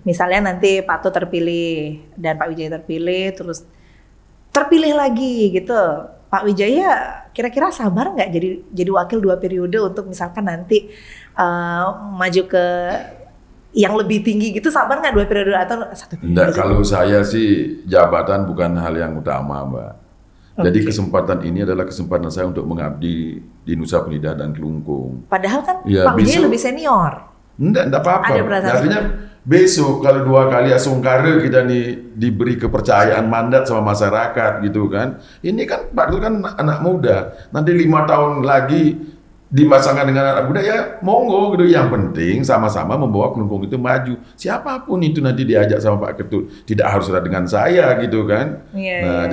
Misalnya nanti Pak Tu terpilih dan Pak Wijaya terpilih, terus terpilih lagi gitu. Pak Wijaya kira-kira sabar nggak jadi wakil 2 periode untuk misalkan nanti maju ke yang lebih tinggi gitu, sabar nggak 2 periode atau 1 periode? Enggak, kalau saya sih jabatan bukan hal yang utama Mbak. Jadi kesempatan ini adalah kesempatan saya untuk mengabdi di Nusa Penida dan Kelungkung. Padahal kan Pak Wijaya lebih senior. Enggak apa-apa. Artinya besok kalau 2 kali asungkara kita diberi kepercayaan mandat sama masyarakat gitu kan. Ini kan Pak itu kan anak muda. Nanti 5 tahun lagi dimasangkan dengan anak muda ya monggo gitu. Yang penting sama-sama membawa Kelungkung itu maju. Siapapun itu nanti diajak sama Pak Ketut. Tidak harus ada dengan saya gitu kan.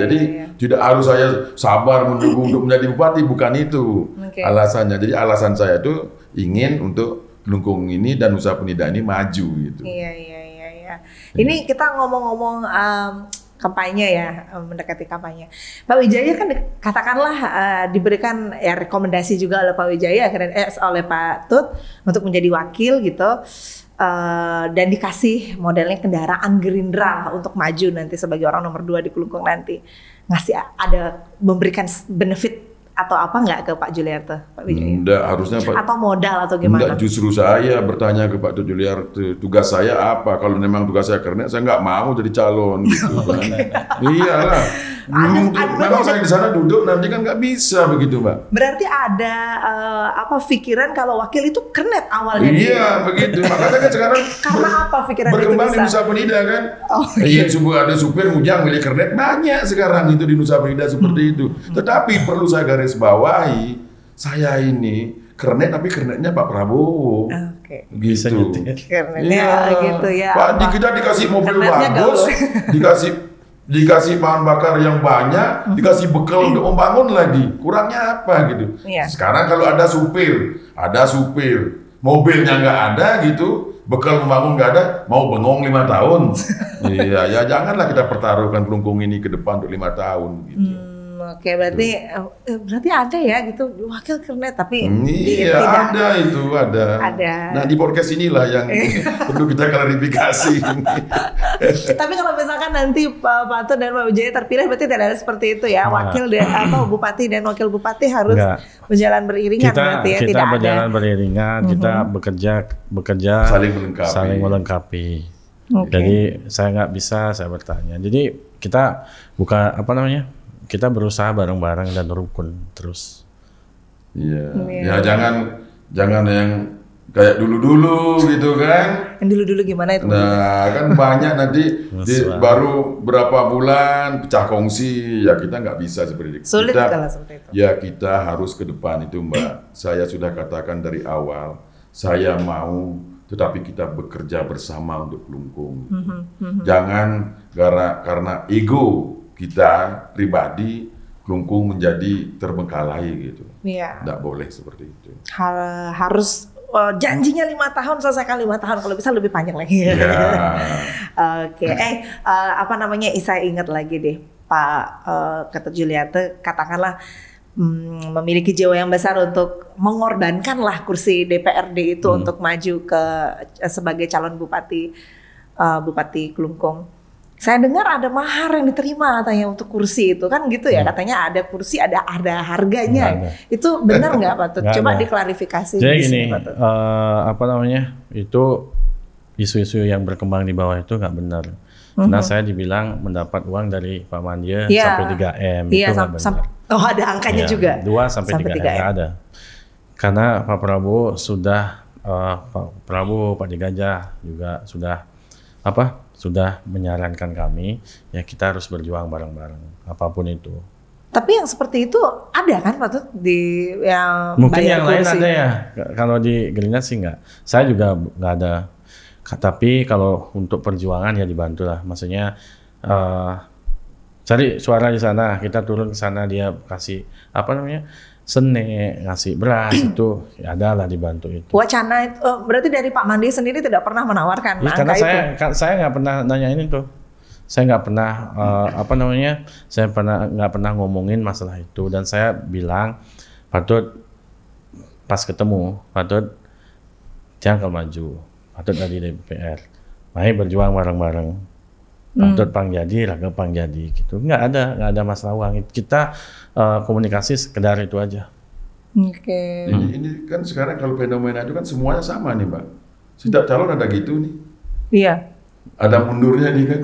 Jadi tidak harus saya sabar menunggu untuk menjadi bupati, bukan itu alasannya. Jadi alasan saya itu ingin untuk Kelungkung ini dan Nusa Penida ini maju gitu. Iya. Ini kita ngomong-ngomong kampanye ya, mendekati kampanye. Pak Wijaya kan katakanlah diberikan rekomendasi juga oleh Pak Wijaya oleh Pak Tut untuk menjadi wakil gitu, dan dikasih modelnya kendaraan Gerindra untuk maju nanti sebagai orang nomor 2 di Kelungkung nanti. Memberikan benefit atau apa nggak ke Pak Juliarto, Pak Wijaya? Enggak, harusnya Pak. Atau modal atau gimana? Enggak, justru saya bertanya ke Pak Juliarto, tugas saya apa? Kalau memang tugas saya kernet, saya nggak mau jadi calon gitu kan. Iyalah. Memang saya di sana duduk nanti kan nggak bisa begitu Mbak. Berarti ada pikiran kalau wakil itu kernet awalnya? Iya begitu. Makanya kan sekarang karena apa pikiran berkembang itu di Nusa Penida kan. Iya, ada supir Mujang milih kernet banyak sekarang itu di Nusa Penida seperti itu. Tetapi perlu saya garis bawahi, saya ini kernet tapi kernetnya Pak Prabowo. Gitu. Kernetnya gitu ya. Pak, kita dikasih mobil bagus, dikasih dikasih bahan bakar yang banyak, dikasih bekal untuk membangun lagi, kurangnya apa gitu. Iya. Sekarang kalau ada supir, mobilnya nggak ada gitu, bekal membangun nggak ada, mau bengong 5 tahun. Iya, ya janganlah kita pertaruhkan Kelungkung ini ke depan untuk 5 tahun gitu. Oke, berarti ada ya gitu wakil kernet, tapi Iya, tidak ada. Nah, di podcast inilah yang perlu kita klarifikasi. Tapi kalau misalkan nanti Pak Patut dan Pak Wijaya terpilih, berarti tidak ada seperti itu ya. Wakil dan bupati dan wakil bupati harus berjalan beriringan, berarti ya, kita tidak berjalan ada. beriringan, kita bekerja saling melengkapi. Okay. Jadi saya nggak bisa saya bertanya. Jadi kita bukan kita berusaha bareng-bareng dan rukun terus. Iya. Ya jangan yang kayak dulu-dulu gitu kan. Yang dulu-dulu gimana itu? Nah, kan banyak nanti baru berapa bulan pecah kongsi, ya kita nggak bisa seperti itu. Sulit kalau seperti itu. Ya kita harus ke depan itu, Mbak. Saya sudah katakan dari awal, saya mau, tetapi kita bekerja bersama untuk Kelungkung. Jangan karena ego kita pribadi, Kelungkung menjadi terbengkalai gitu. Iya. Nggak boleh seperti itu. Harus janjinya 5 tahun, selesaikan 5 tahun, kalau bisa lebih panjang lagi. Oke. Saya ingat lagi deh, Pak Ketut Julianto, katakanlah memiliki jiwa yang besar untuk mengorbankan lah kursi DPRD itu untuk maju sebagai calon Bupati Kelungkung. Saya dengar ada mahar yang diterima katanya untuk kursi itu, kan gitu ya, katanya ada kursi ada harganya. Itu benar nggak Pak Tut? Coba diklarifikasi. Jadi gini, itu isu-isu yang berkembang di bawah itu nggak benar. Karena saya dibilang mendapat uang dari Pak Mandie sampai 3M, itu nggak benar. Ada angkanya juga? 2 sampai 3M nggak ada. Karena Pak Prabowo sudah, Pak Digajah juga sudah menyarankan kami, ya kita harus berjuang bareng-bareng, apapun itu. Tapi yang seperti itu ada kan Pak Tut di yang mungkin yang kursi. lain ada ya, kalau di Gerindra sih nggak. Saya juga nggak ada. Tapi kalau untuk perjuangan ya dibantu lah. Maksudnya cari suara di sana, kita turun ke sana, dia kasih sene, ngasih beras itu ya ada lah, dibantu itu. Wacana itu berarti dari Pak Mandie sendiri tidak pernah menawarkan karena angka saya nggak pernah nanyain itu. Saya nggak pernah saya nggak pernah ngomongin masalah itu, dan saya bilang Patut pas ketemu Patut jangan maju, Patut dari DPR, mari berjuang bareng-bareng. Patut Pangjadi, Raga Pangjadi gitu. Nggak ada masalah uang. Kita komunikasi sekedar itu aja. Oke. Ini kan sekarang kalau fenomena itu kan semuanya sama nih, Mbak. Setiap calon ada gitu nih. Iya. Ada mundurnya nih kan.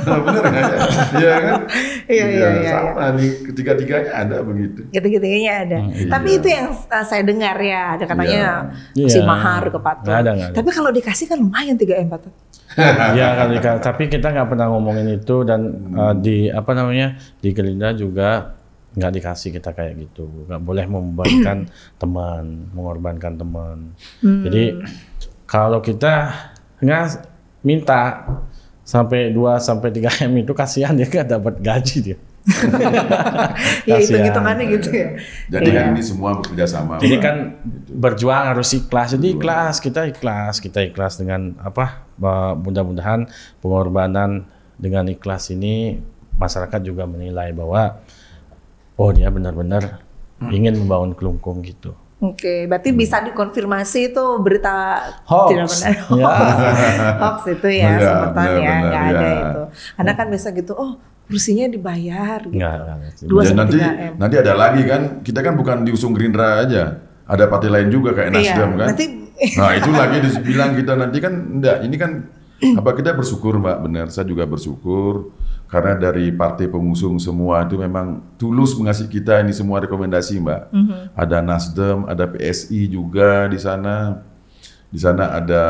Bener nggak ya? Iya kan? Iya. Sama nih, ketiga-tiganya ada begitu. Ketiga-tiganya ada. Tapi itu yang saya dengar ya, ada katanya si mahar ke Patut. Nggak ada. Tapi kalau dikasih kan lumayan 3M Patut. Iya, tapi kita nggak pernah ngomongin itu, dan di Gerindra juga nggak dikasih kita kayak gitu. Nggak boleh membebankan teman, mengorbankan teman. Jadi kalau kita nggak minta sampai 2 sampai 3M itu, kasihan dia nggak dapat gaji dia. Ya hitung-hitungannya gitu ya. Jadi kan ini semua bekerja sama. Jadi kan berjuang harus ikhlas. Jadi kita ikhlas dengan mudah-mudahan pengorbanan dengan ikhlas ini masyarakat juga menilai bahwa dia benar-benar ingin membangun Kelungkung gitu. Oke, berarti bisa dikonfirmasi itu berita hoax. Tidak benar. Hoax itu ya, sebutan ya, nggak ada itu. Karena kan bisa gitu, kursinya dibayar gitu. Nanti ada lagi kan, kita kan bukan diusung Gerindra aja, ada partai lain juga kayak Nasdem kan. Nah itu lagi dibilang kita nanti kan, enggak, ini kan kita bersyukur Mbak, benar, saya juga bersyukur karena dari partai pengusung semua itu memang tulus mengasih kita ini semua rekomendasi Mbak. Ada Nasdem, ada PSI juga di sana. Di sana ada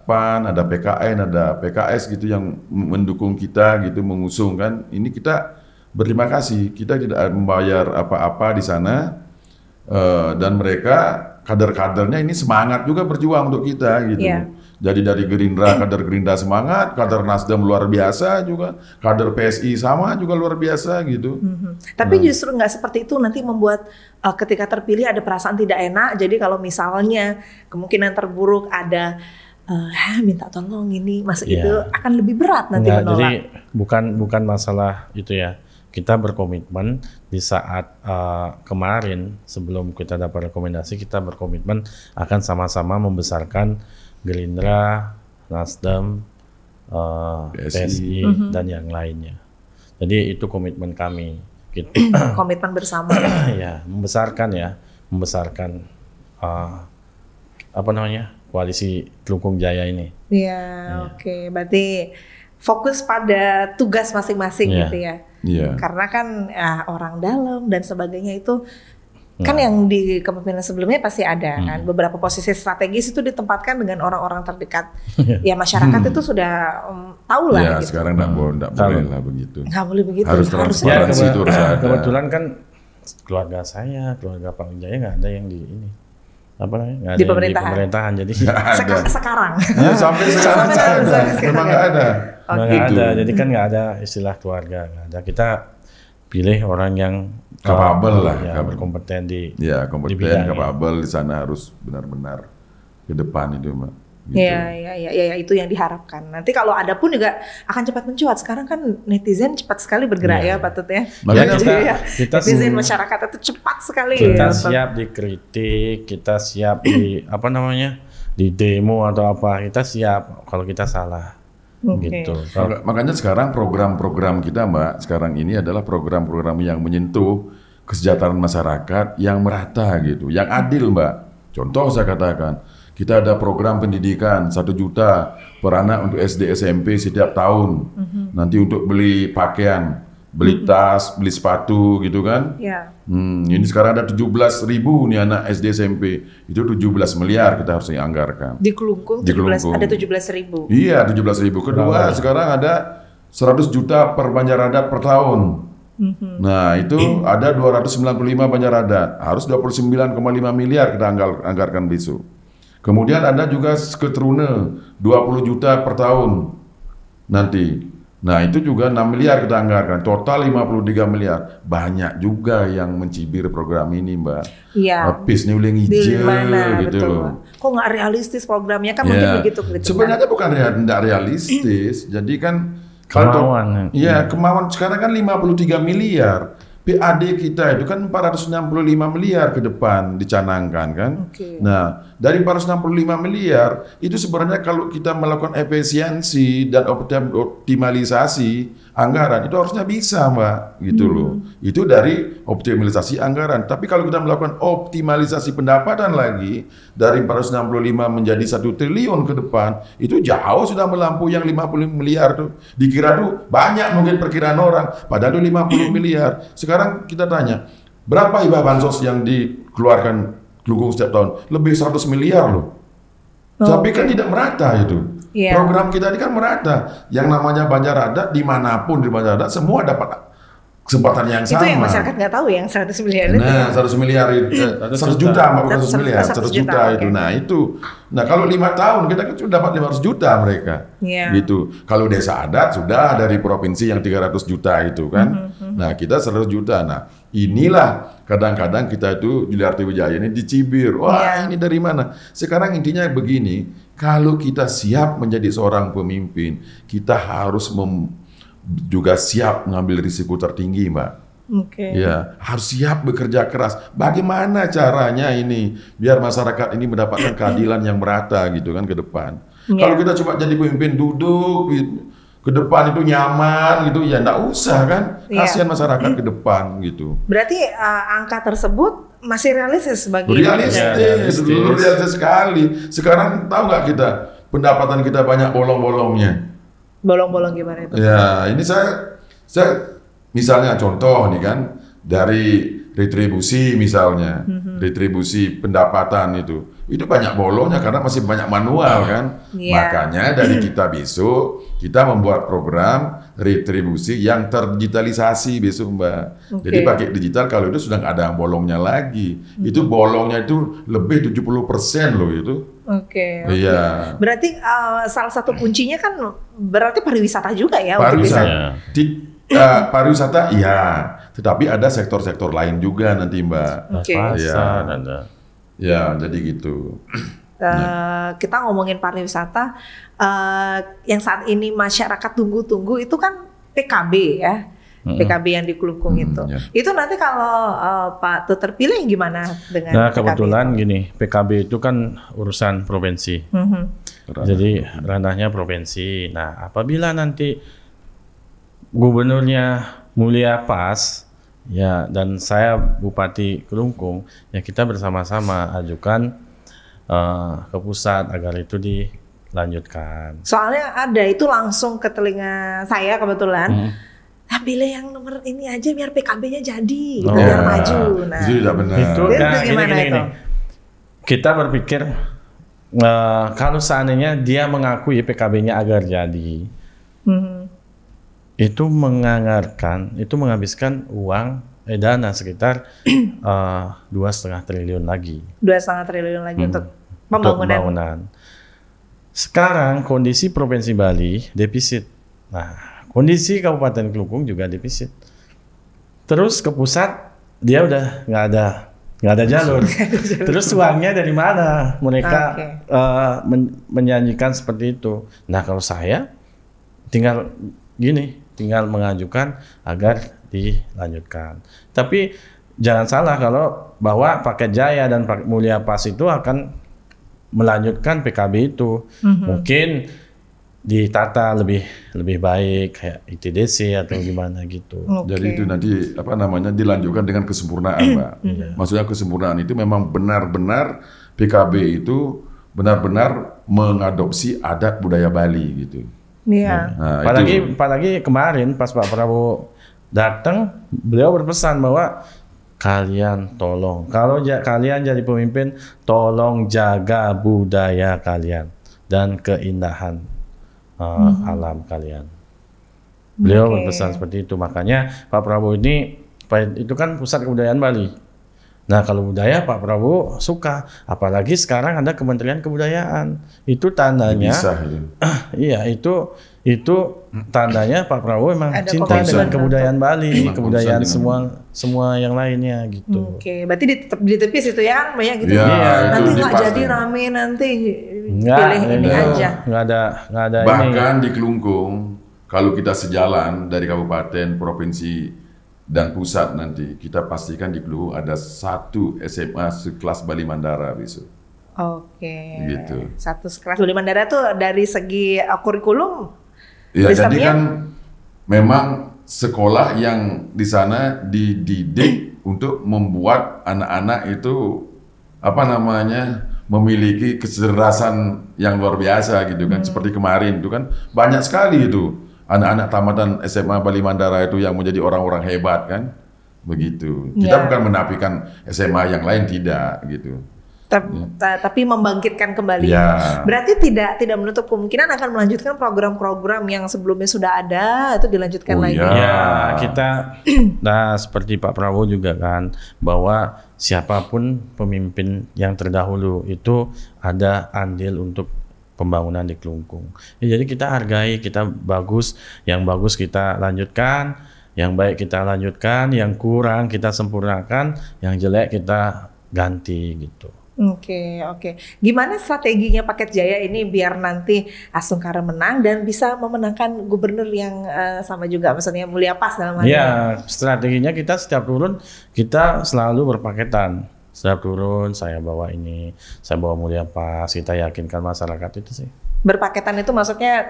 PAN, ada PKN, ada PKS gitu yang mendukung kita gitu, mengusung kan. Ini kita berterima kasih, kita tidak membayar apa-apa di sana, dan mereka kader-kadernya ini semangat juga berjuang untuk kita gitu. Jadi dari Gerindra, kader Gerindra semangat, kader Nasdem luar biasa juga, kader PSI sama juga luar biasa gitu. Tapi justru nggak seperti itu, nanti membuat ketika terpilih ada perasaan tidak enak. Jadi kalau misalnya kemungkinan terburuk ada minta tolong ini, masuk itu akan lebih berat nanti menolak. Jadi bukan masalah itu ya. Kita berkomitmen di saat kemarin sebelum kita dapat rekomendasi, kita berkomitmen akan sama-sama membesarkan Gerindra, Nasdem, PSI dan yang lainnya. Jadi itu komitmen kami. Gitu. Komitmen bersama. Ya, membesarkan koalisi Kelungkung Jaya ini. Iya, oke. Berarti fokus pada tugas masing-masing gitu ya. Iya. Karena kan orang dalam dan sebagainya itu kan yang di kepemimpinan sebelumnya pasti ada kan. Beberapa posisi strategis itu ditempatkan dengan orang-orang terdekat. Ya masyarakat itu sudah tahu lah. Ya gitu. sekarang nggak boleh lah begitu. Nggak boleh begitu. Harus transparansi itu harus ada. Kebetulan kan keluarga saya, keluarga Pak Wijaya nggak ada yang di ini. Apa namanya? Nggak ada Di yang pemerintahan. di pemerintahan. Jadi Sekarang. Ya, sampai sekarang memang nggak ada. nggak ada. Jadi kan nggak ada istilah keluarga. Nggak ada. Kita pilih orang yang Capable lah, ya, berkompeten di kompeten, bidangnya. capable di sana harus benar-benar ke depan itu, Mbak. Gitu. Ya, itu yang diharapkan. Nanti kalau ada pun juga akan cepat mencuat. Sekarang kan netizen cepat sekali bergerak ya, patutnya. Makanya kita netizen masyarakat itu cepat sekali. Kita siap dikritik, kita siap di di demo atau apa. Kita siap kalau kita salah. Gitu. Makanya sekarang program-program kita, Mbak, sekarang ini adalah program-program yang menyentuh kesejahteraan masyarakat yang merata gitu, yang adil, Mbak. Contoh saya katakan, kita ada program pendidikan 1 juta per anak untuk SD SMP setiap tahun. Nanti untuk beli pakaian, beli tas, beli sepatu gitu kan. Ini sekarang ada 17.000 nih anak SD SMP. Itu 17 miliar kita harus anggarkan. Di Kelungkung, ada 17.000. Iya, 17.000. Kedua, sekarang ada 100 juta per Banjaradat per tahun. Nah, itu ada 295 Banjaradat. Harus 29,5 miliar kita anggarkan besok. Kemudian ada juga Ketrune 20 juta per tahun nanti. Nah, itu juga 6 miliar kita anggarkan. Total 53 miliar. Banyak juga yang mencibir program ini, Mbak. Iya. Habis nih uling hijau gitu betul, loh. Kok nggak realistis programnya kan mungkin begitu. Sebenarnya bukan tidak realistis. Jadi kan kemauan. Iya, kemauan sekarang kan 53 miliar. PAD kita itu kan 465 miliar ke depan dicanangkan kan. Nah, dari 465 miliar itu sebenarnya kalau kita melakukan efisiensi dan optimalisasi anggaran itu harusnya bisa, Mbak, gitu loh. Itu dari optimalisasi anggaran. Tapi kalau kita melakukan optimalisasi pendapatan lagi dari 465 menjadi 1 triliun ke depan, itu jauh sudah melampaui yang 50 miliar tuh. Dikira tuh banyak mungkin perkiraan orang, padahal itu 50 miliar. Sekarang kita tanya, berapa hibah bansos yang dikeluarkan Kelungkung setiap tahun? Lebih 100 miliar loh. Tapi kan tidak merata itu. Program kita ini kan merata. Yang namanya Banjaradat dimanapun di Banjaradat semua dapat kesempatan yang sama. Itu yang masyarakat nggak tahu yang 100 miliar itu. Nah, 100 miliar itu 100 juta, bukan 100 miliar, 100 juta itu. Nah, itu. Nah, kalau 5 tahun kita kan sudah dapat 500 juta mereka. Gitu. Kalau desa adat sudah dari provinsi yang 300 juta itu kan. Nah, kita 100 juta. Nah, inilah kadang-kadang kita itu Juliarti Wijaya ini dicibir. Wah, ini dari mana? Sekarang intinya begini, kalau kita siap menjadi seorang pemimpin, kita harus juga siap mengambil risiko tertinggi, Mbak. Ya, harus siap bekerja keras. Bagaimana caranya ini biar masyarakat ini mendapatkan keadilan yang merata gitu kan ke depan. Kalau kita cuma jadi pemimpin duduk ke depan itu nyaman gitu ya enggak usah kan. Kasihan masyarakat ke depan gitu. Berarti angka tersebut masih realistis bagi realistis sekali. Sekarang tahu nggak kita pendapatan kita banyak bolong-bolongnya. Bolong-bolong gimana itu? Ya, ini saya misalnya contoh nih kan dari retribusi misalnya, retribusi pendapatan itu banyak bolongnya karena masih banyak manual kan. Makanya dari kita besok kita membuat program retribusi yang terdigitalisasi besok, Mbak. Jadi pakai digital, kalau itu sudah nggak ada bolongnya lagi. Itu bolongnya itu lebih 70% loh itu. Oke. Iya. Berarti salah satu kuncinya kan berarti pariwisata juga ya untuk bisa. Pariwisata iya, tetapi ada sektor-sektor lain juga nanti Mbak. Oke. Pasar ada. Ya, jadi gitu. Kita ngomongin pariwisata yang saat ini masyarakat tunggu-tunggu itu kan PKB ya. PKB yang di Kelungkung itu. Ya. Itu nanti kalau Pak Tut terpilih gimana dengan Nah, PKB kebetulan itu? gini, PKB itu kan urusan provinsi. Jadi ranahnya provinsi. Nah, apabila nanti gubernurnya mulia pas, ya, dan saya Bupati Kelungkung, ya kita bersama-sama ajukan ke pusat agar itu dilanjutkan. Soalnya ada itu langsung ke telinga saya kebetulan. Pilih yang nomor ini aja biar PKB-nya jadi, gitu, biar maju. Nah, itu tidak benar. Itu, nah, gimana itu? Kita berpikir kalau seandainya dia mengakui PKB-nya agar jadi, itu menganggarkan, itu menghabiskan uang dana sekitar 2,5 triliun lagi. 2,5 triliun lagi untuk pembangunan. Sekarang kondisi Provinsi Bali defisit. Nah, kondisi Kabupaten Kelungkung juga defisit. Terus ke pusat dia udah nggak ada jalur. Terus uangnya dari mana mereka menyanyikan seperti itu? Nah, kalau saya tinggal mengajukan agar dilanjutkan. Tapi jangan salah kalau bahwa Paket Jaya dan Paket Mulia Pas itu akan melanjutkan PKB itu. Mungkin ditata lebih baik kayak ITDC atau gimana gitu. Jadi itu nanti dilanjutkan dengan kesempurnaan, Mbak. Maksudnya kesempurnaan itu memang benar-benar PKB itu benar-benar mengadopsi adat budaya Bali gitu. Iya. Nah, apalagi kemarin pas Pak Prabowo datang, beliau berpesan bahwa kalian tolong, kalau kalian jadi pemimpin, tolong jaga budaya kalian dan keindahan alam kalian. Beliau berpesan seperti itu. Makanya Pak Prabowo ini itu kan pusat kebudayaan Bali. Nah, kalau budaya Pak Prabowo suka, apalagi sekarang ada Kementerian Kebudayaan. Itu tandanya iya, itu tandanya Pak Prabowo memang cinta dengan kebudayaan Bali, kebudayaan semua yang lainnya gitu. Oke, berarti tetap ditepis itu ya, banyak gitu. Ya, nanti nggak jadi rame, nanti pilih ini aja. Nggak ada bahkan ini. Di Kelungkung, kalau kita sejalan dari kabupaten, provinsi, dan pusat nanti, kita pastikan di Kelungkung ada 1 SMA sekelas Bali Mandara besok. Oke. Gitu. 1 sekelas Bali Mandara tuh dari segi kurikulum. Ya, jadi kan memang sekolah yang di sana dididik untuk membuat anak-anak itu memiliki kecerdasan yang luar biasa gitu kan. Seperti kemarin itu kan banyak sekali itu anak-anak tamatan SMA Bali Mandara itu yang menjadi orang-orang hebat kan, begitu. Kita bukan menafikan SMA yang lain, tidak gitu. Tapi membangkitkan kembali. Berarti tidak menutup kemungkinan akan melanjutkan program-program yang sebelumnya sudah ada itu dilanjutkan lagi. Ya, kita seperti Pak Prabowo juga kan, bahwa siapapun pemimpin yang terdahulu itu ada andil untuk pembangunan di Kelungkung. Ya, jadi kita hargai, kita yang bagus kita lanjutkan, yang baik kita lanjutkan, yang kurang kita sempurnakan, yang jelek kita ganti gitu. Oke. Gimana strateginya Paket Jaya ini biar nanti Asungkara menang dan bisa memenangkan gubernur yang sama juga, maksudnya Mulia Pas dalam hal ini? Ya, strateginya kita setiap turun kita selalu berpaketan. Setiap turun saya bawa ini, saya bawa Mulia Pas, kita yakinkan masyarakat itu sih. Berpaketan itu maksudnya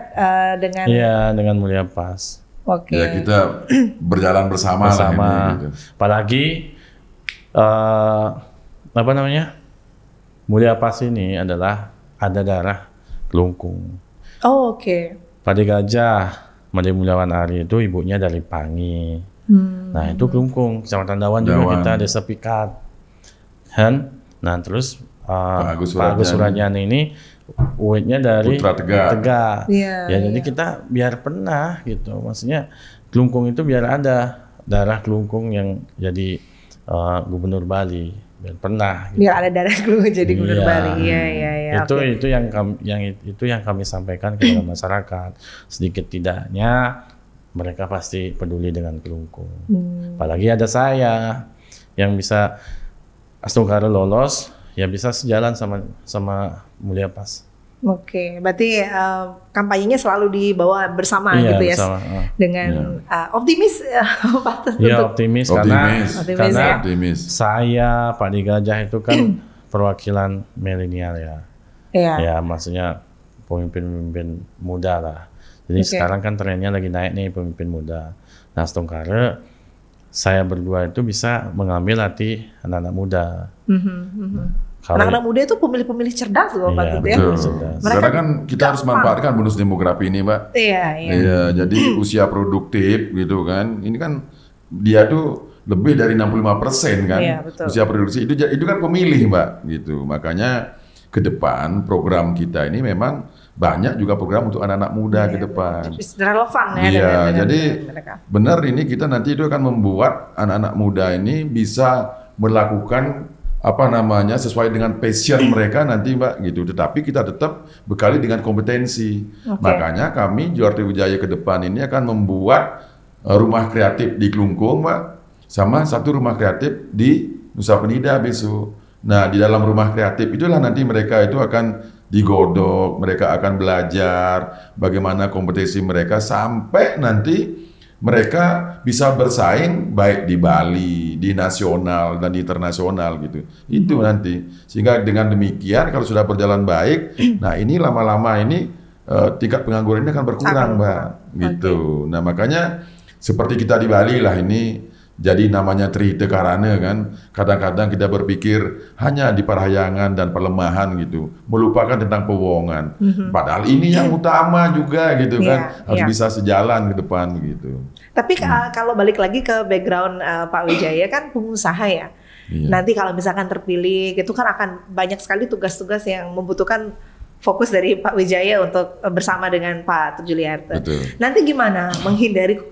dengan? Iya, dengan Mulia Pas. Oke. Ya, kita berjalan bersama. Lah ini, gitu. Apalagi Mulia Pas ini adalah ada darah Kelungkung. Oh, oke. Pade Gajah, Made Mulyawan Ari itu ibunya dari Pangi. Nah, itu Kelungkung, Kecamatan Dawan juga kita Desa Pikat. Nah, terus Pak Agus Surajani ini uitnya dari Putra Tegak. Ya, jadi kita biar pernah gitu. Maksudnya Kelungkung itu biar ada darah Kelungkung yang jadi gubernur Bali. biar pernah. Gitu. Biar ada darah Klungkung jadi gubernur Bali. Iya. Itu yang kami sampaikan kepada masyarakat. Sedikit tidaknya mereka pasti peduli dengan Klungkung. Apalagi ada saya yang bisa Astungkara lolos, ya bisa sejalan sama Mulia Pas. Oke, berarti kampanyenya selalu dibawa bersama gitu ya, bersama, dengan optimis Pak Tut. Iya optimis karena optimis. Saya Pak Di Gajah itu kan perwakilan milenial ya. Ya maksudnya pemimpin muda lah. Jadi sekarang kan trennya lagi naik nih pemimpin muda. Nah Astungkara saya berdua itu bisa mengambil hati anak-anak muda. Anak-anak muda itu pemilih-pemilih cerdas loh Pak Tut ya. Karena kan kita harus manfaatkan bonus demografi ini Mbak. Iya. Jadi usia produktif gitu kan. Ini kan dia tuh lebih dari 65% kan. Iya, usia produksi itu kan pemilih Mbak gitu. Makanya ke depan program kita ini memang banyak juga program untuk anak-anak muda ke depan. Relevan ya. Iya, jadi benar ini kita nanti itu akan membuat anak-anak muda ini bisa melakukan sesuai dengan passion mereka nanti Mbak gitu. Tetapi kita tetap bekali dengan kompetensi. Makanya kami Juarte Wijaya ke depan ini akan membuat rumah kreatif di Klungkung Mbak, sama satu rumah kreatif di Nusa Penida besok. Nah di dalam rumah kreatif itulah nanti mereka itu akan digodok, mereka akan belajar bagaimana kompetensi mereka sampai nanti mereka bisa bersaing baik di Bali, di nasional dan di internasional gitu. Itu nanti. Sehingga dengan demikian kalau sudah berjalan baik, nah ini lama-lama ini tingkat pengangguran ini akan berkurang, Mbak. Gitu. Nah, makanya seperti kita di Bali lah ini jadi namanya Trihita Karana kan. Kadang-kadang kita berpikir hanya di parahyangan dan pelemahan gitu, melupakan tentang pewongan. Padahal ini yang utama juga gitu kan, harus bisa sejalan ke depan gitu. Tapi kalau balik lagi ke background Pak Wijaya kan pengusaha ya. Nanti kalau misalkan terpilih itu kan akan banyak sekali tugas-tugas yang membutuhkan fokus dari Pak Wijaya untuk bersama dengan Pak Tut Juliarto. Nanti gimana menghindari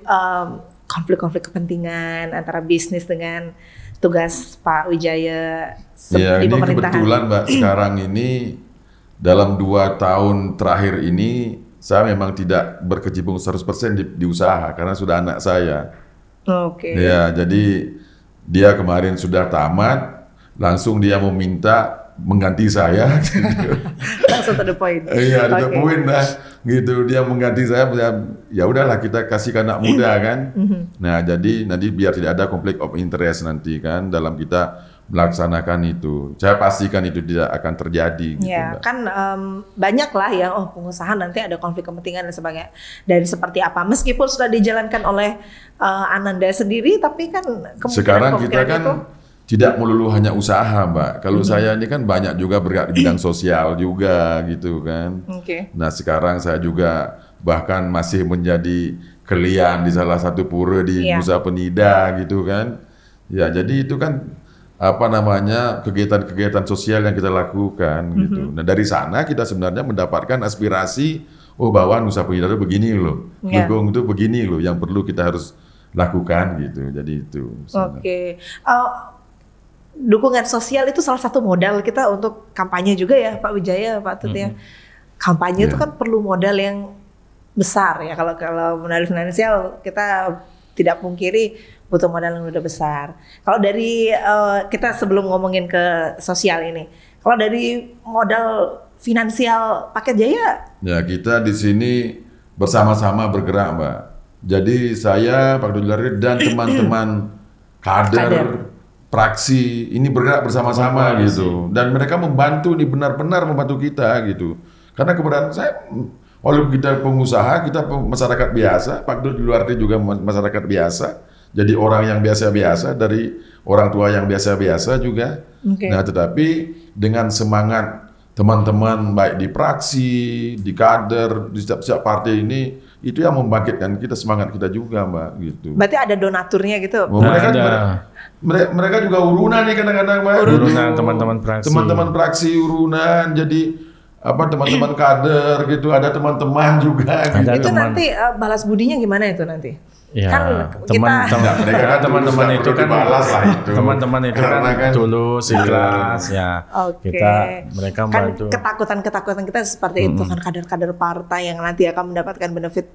konflik-konflik kepentingan antara bisnis dengan tugas Pak Wijaya di pemerintahan? Kebetulan Mbak sekarang ini dalam 2 tahun terakhir ini saya memang tidak berkecimpung 100% di usaha karena sudah anak saya. Ya, jadi dia kemarin sudah tamat, langsung dia meminta mengganti saya. Langsung to the point. Iya, to the point dah. Gitu, dia mengganti saya. Ya udahlah kita kasih ke anak muda kan. Nah, jadi nanti biar tidak ada konflik of interest nanti kan dalam kita melaksanakan itu. Saya pastikan itu tidak akan terjadi. Gitu, ya, kan banyak lah yang pengusaha nanti ada konflik kepentingan dan sebagainya. Dan seperti apa? Meskipun sudah dijalankan oleh Ananda sendiri, tapi kan sekarang kita kan tidak melulu hanya usaha, Mbak. Kalau saya ini kan banyak juga bergerak di bidang sosial juga gitu kan. Nah sekarang saya juga bahkan masih menjadi kelian di salah satu pura di Nusa Penida gitu kan. Ya jadi itu kan kegiatan-kegiatan sosial yang kita lakukan gitu. Nah dari sana kita sebenarnya mendapatkan aspirasi bahwa Nusa Penida itu begini loh, Klungkung itu begini loh yang perlu kita harus lakukan gitu. Jadi itu. Dukungan sosial itu salah satu modal kita untuk kampanye juga ya Pak Wijaya, Pak Tut ya. Kampanye itu kan perlu modal yang besar ya. Kalau modal finansial kita tidak pungkiri butuh modal yang udah besar. Kalau dari kita sebelum ngomongin ke sosial ini, kalau dari modal finansial Paket Jaya? Ya kita di sini bersama-sama bergerak Mbak. Jadi saya Pak Juliarto dan teman-teman kader praksi ini bergerak bersama-sama gitu, dan mereka membantu nih benar-benar membantu kita gitu. Karena keberadaan saya, walaupun kita pengusaha, kita masyarakat biasa, Pak Juliarto juga masyarakat biasa, jadi orang yang biasa-biasa dari orang tua yang biasa-biasa juga. Nah, tetapi dengan semangat teman-teman baik di praksi, di kader, di setiap partai ini, itu yang membangkitkan kita, semangat kita juga Mbak gitu. Berarti ada donaturnya gitu? Mereka juga urunan nih kadang-kadang Mbak. Urunan teman-teman praksi. Teman-teman praksi urunan, jadi teman-teman kader gitu, ada teman-teman juga. Itu nanti balas budinya gimana itu nanti? Ya, Kan mereka kan teman-teman itu kan dibalas lah itu. Teman-teman itu kan tulus, ikhlas ya. Oke. Mereka kan membantu. ketakutan kita seperti itu kan, kader-kader partai yang nanti akan mendapatkan benefit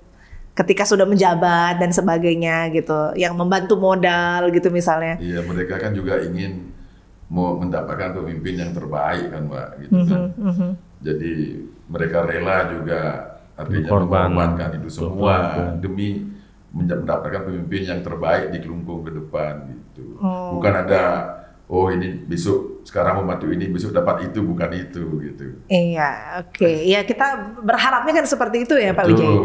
ketika sudah menjabat dan sebagainya gitu, yang membantu modal gitu misalnya. Iya, mereka kan juga ingin mau mendapatkan pemimpin yang terbaik kan, Mbak, gitu kan. Jadi mereka rela juga artinya mengorbankan itu semua demi mendapatkan pemimpin yang terbaik di Kelungkung ke depan gitu. Bukan ada ini besok sekarang membantu ini, besok dapat itu, bukan itu gitu. Iya, oke. Ya kita berharapnya kan seperti itu ya Pak Wijaya.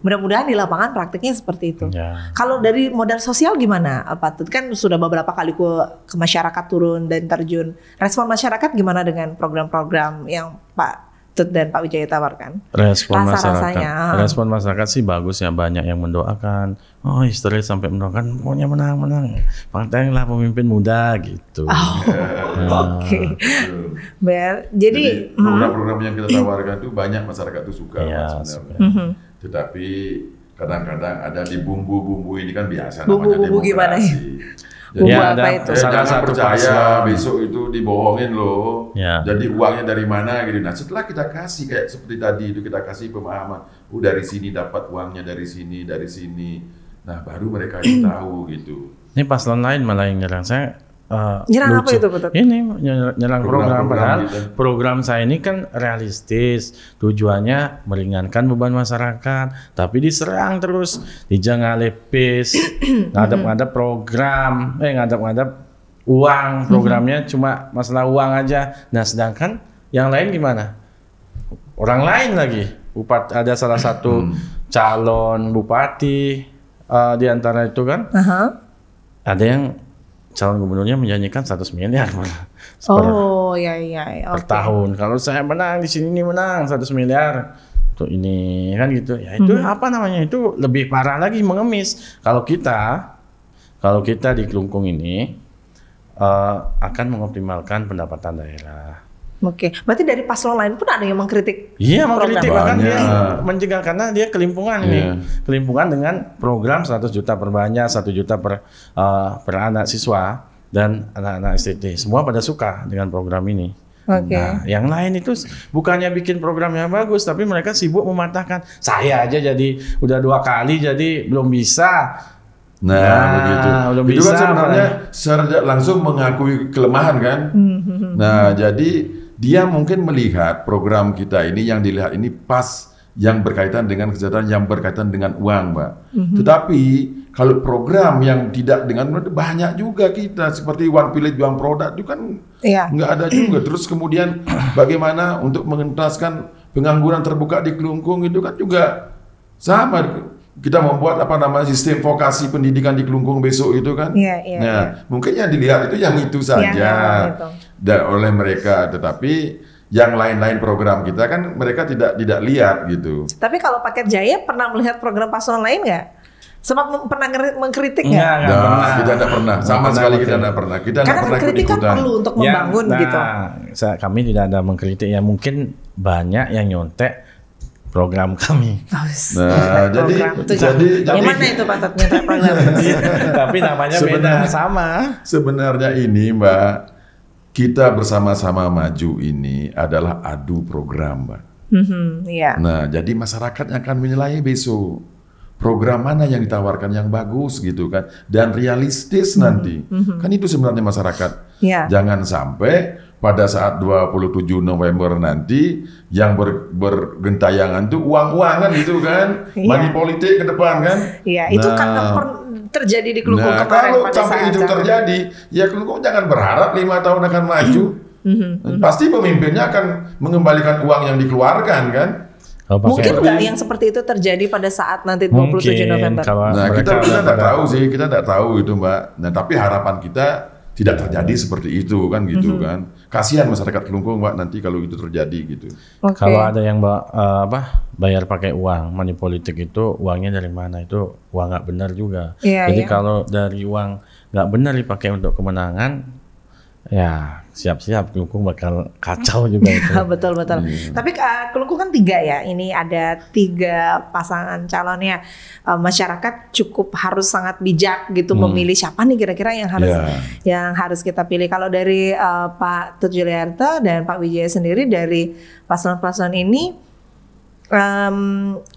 Mudah-mudahan di lapangan praktiknya seperti itu. Ya. Kalau dari modal sosial gimana Pak Tut? Kan sudah beberapa kali ke masyarakat turun dan terjun. Respon masyarakat gimana dengan program-program yang Pak Tut dan Pak Wijaya tawarkan? Respon Rasa-rasanya. Respon masyarakat sih bagus ya, banyak yang mendoakan. Oh, histeris sampai mendoakan pokoknya menang. Partailah pemimpin muda gitu. Oke. Jadi program-program yang kita tawarkan itu banyak masyarakat itu suka sebenarnya. Tetapi kadang-kadang ada di bumbu-bumbu ini kan biasa namanya Bumbu-bumbu gimana ya? Jadi ada itu? salah satu percaya besok itu dibohongin loh. Ya. Jadi uangnya dari mana gitu. Nah, setelah kita kasih kayak seperti tadi itu kita kasih pemahaman, dari sini dapat uangnya dari sini. Nah, baru mereka yang tahu gitu. Ini paslon lain malah yang nyerang saya. Nyerang apa itu Pak Tut? Ini nyerang program, padahal gitu. program saya ini kan realistis, tujuannya meringankan beban masyarakat, tapi diserang terus, dijang lepis, ngadap-ngadap program, ngadap-ngadap uang, programnya cuma masalah uang aja. Nah, sedangkan yang lain gimana? Orang lain lagi, ada salah satu calon bupati di antara itu kan, ada yang calon gubernurnya menjanjikan 100 miliar per tahun. Kalau saya menang di sini menang 100 miliar. Tuh ini kan gitu. Ya itu apa namanya? Itu lebih parah lagi, mengemis. Kalau kita di Kelungkung ini akan mengoptimalkan pendapatan daerah. Oke, berarti dari paslon lain pun ada yang mengkritik. Iya, mengkritik, bahkan dia Banyak. karena dia kelimpungan ini. Kelimpungan dengan program 100 juta per banyak, 1 juta per anak siswa dan anak-anak STT. Semua pada suka dengan program ini. Oke. Nah, yang lain itu bukannya bikin program yang bagus, tapi mereka sibuk mematahkan. Saya aja jadi udah 2 kali jadi belum bisa. Begitu. Belum Itu bisa, kan sebenarnya langsung mengakui kelemahan kan. Nah, jadi dia mungkin melihat program kita ini yang dilihat ini pas yang berkaitan dengan kesejahteraan, yang berkaitan dengan uang, Mbak. Tetapi kalau program yang tidak dengan banyak juga kita seperti One Village One Product itu kan nggak ada juga. Terus kemudian bagaimana untuk mengentaskan pengangguran terbuka di Kelungkung itu kan juga sama. Kita membuat sistem vokasi pendidikan di Kelungkung besok itu kan. Mungkin yang dilihat itu yang itu saja oleh mereka, tetapi yang lain-lain program kita kan mereka tidak lihat gitu. Tapi kalau Paket Jaya pernah melihat program paslon lain nggak? Sempat pernah mengkritik nggak? Kita tidak pernah, sama sekali kita tidak pernah. Kita karena pernah kritik kan perlu untuk membangun gitu. Kami tidak ada mengkritik, ya mungkin banyak yang nyontek program kami. Nah, jadi mana itu Pak Tut nyontek program? Tapi namanya beda, sama. Sebenarnya ini Mbak, kita bersama-sama maju ini adalah adu program, Mbak. Nah, jadi masyarakat yang akan menilai besok program mana yang ditawarkan yang bagus gitu kan, dan realistis nanti. Kan itu sebenarnya masyarakat. Jangan sampai pada saat 27 November nanti yang bergentayangan tuh uang-uangan gitu kan, money politik ke depan kan. Itu kan terjadi di Kelungkung kemarin. Kalau sampai itu terjadi, ya Kelungkung jangan berharap 5 tahun akan maju. Pasti pemimpinnya akan mengembalikan uang yang dikeluarkan kan. Mungkin nggak yang seperti itu terjadi pada saat nanti 27 November? Nah, kita tidak tahu sih, kita tidak tahu itu Mbak. Nah, tapi harapan kita tidak terjadi seperti itu kan gitu kan. Kasihan masyarakat Kelungkung Mbak nanti kalau itu terjadi gitu. Kalau ada yang bayar pakai uang, money politik itu uangnya dari mana? Itu uang nggak benar juga. Jadi kalau dari uang nggak benar dipakai untuk kemenangan, Ya siap-siap Kelungkung bakal kacau juga itu. Betul. Tapi Kelungkung kan 3 ya. Ini ada 3 pasangan calonnya. Masyarakat cukup harus sangat bijak gitu memilih siapa nih kira-kira yang harus kita pilih. Kalau dari Pak Tut Juliarto dan Pak Wijaya sendiri, dari paslon-paslon ini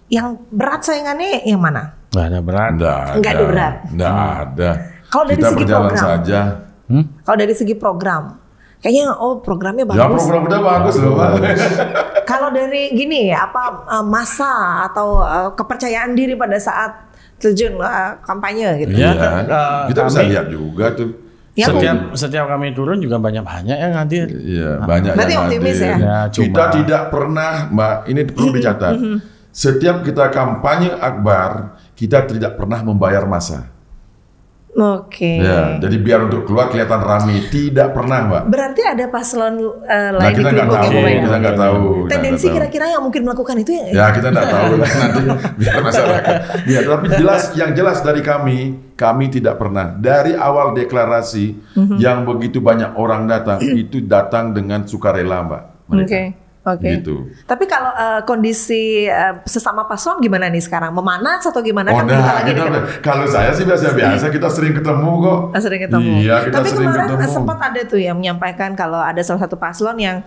yang berat saingannya yang mana? Nggak ada berat. Nggak ada berat. Nggak ada. Kalau dari Kita segi berjalan program saja. Kalau dari segi program, kayaknya programnya Ya bagus. program udah bagus loh, Pak. Kalau dari gini, masa atau kepercayaan diri pada saat terjun kampanye gitu. Iya. Kita bisa Kami- lihat juga tuh. Ya, Setiap kami turun juga banyak yang hadir. Iya, banyak Berarti yang optimis hadir. ya? Ya, Kita cuma- tidak pernah, Mbak, ini perlu dicatat. Setiap kita kampanye akbar, kita tidak pernah membayar massa. Oke. Ya, jadi biar untuk keluar kelihatan ramai, tidak pernah, Mbak. Berarti ada paslon Nah, lain di kita nggak Kelungkung tahu, yang membayar. kita nggak tahu. kita Tendensi nggak tahu. kira-kira yang mungkin melakukan itu Ya kita nggak tahu lah nanti biar masyarakat. Ya, tapi yang jelas dari kami tidak pernah dari awal deklarasi yang begitu banyak orang datang itu datang dengan sukarela, Mbak. Mereka. Oke. Gitu. Tapi kalau kondisi sesama paslon gimana nih sekarang? Memanas atau gimana? Oh, Kan bentar nah, lagi kita, dekat. kalau saya sih biasa-biasa, kita sering ketemu kok. Sering ketemu. Iya, kita Tapi sering kemarin ketemu. sempat ada tuh yang menyampaikan kalau ada salah satu paslon yang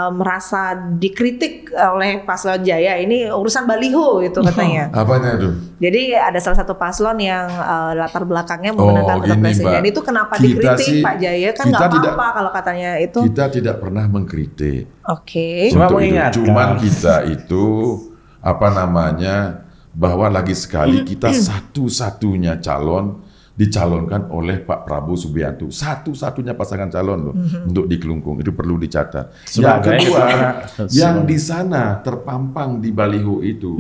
merasa dikritik oleh paslon Jaya, ini urusan baliho itu katanya. Apanya itu? Jadi ada salah satu paslon yang latar belakangnya menggunakan foto gini, presiden. Mbak. Itu kenapa Kita dikritik sih- Pak Jaya? Kan kita nggak tidak- apa-apa kalau katanya itu. Kita tidak pernah mengkritik. Oke. Cuma Untuk itu. mengingatkan. Cuman kita itu bahwa lagi sekali kita satu-satunya calon dicalonkan oleh Pak Prabowo Subianto, satu-satunya pasangan calon loh untuk di Kelungkung, itu perlu dicatat. Yang Sebagai kedua, ketua- yang di sana terpampang di baliho itu,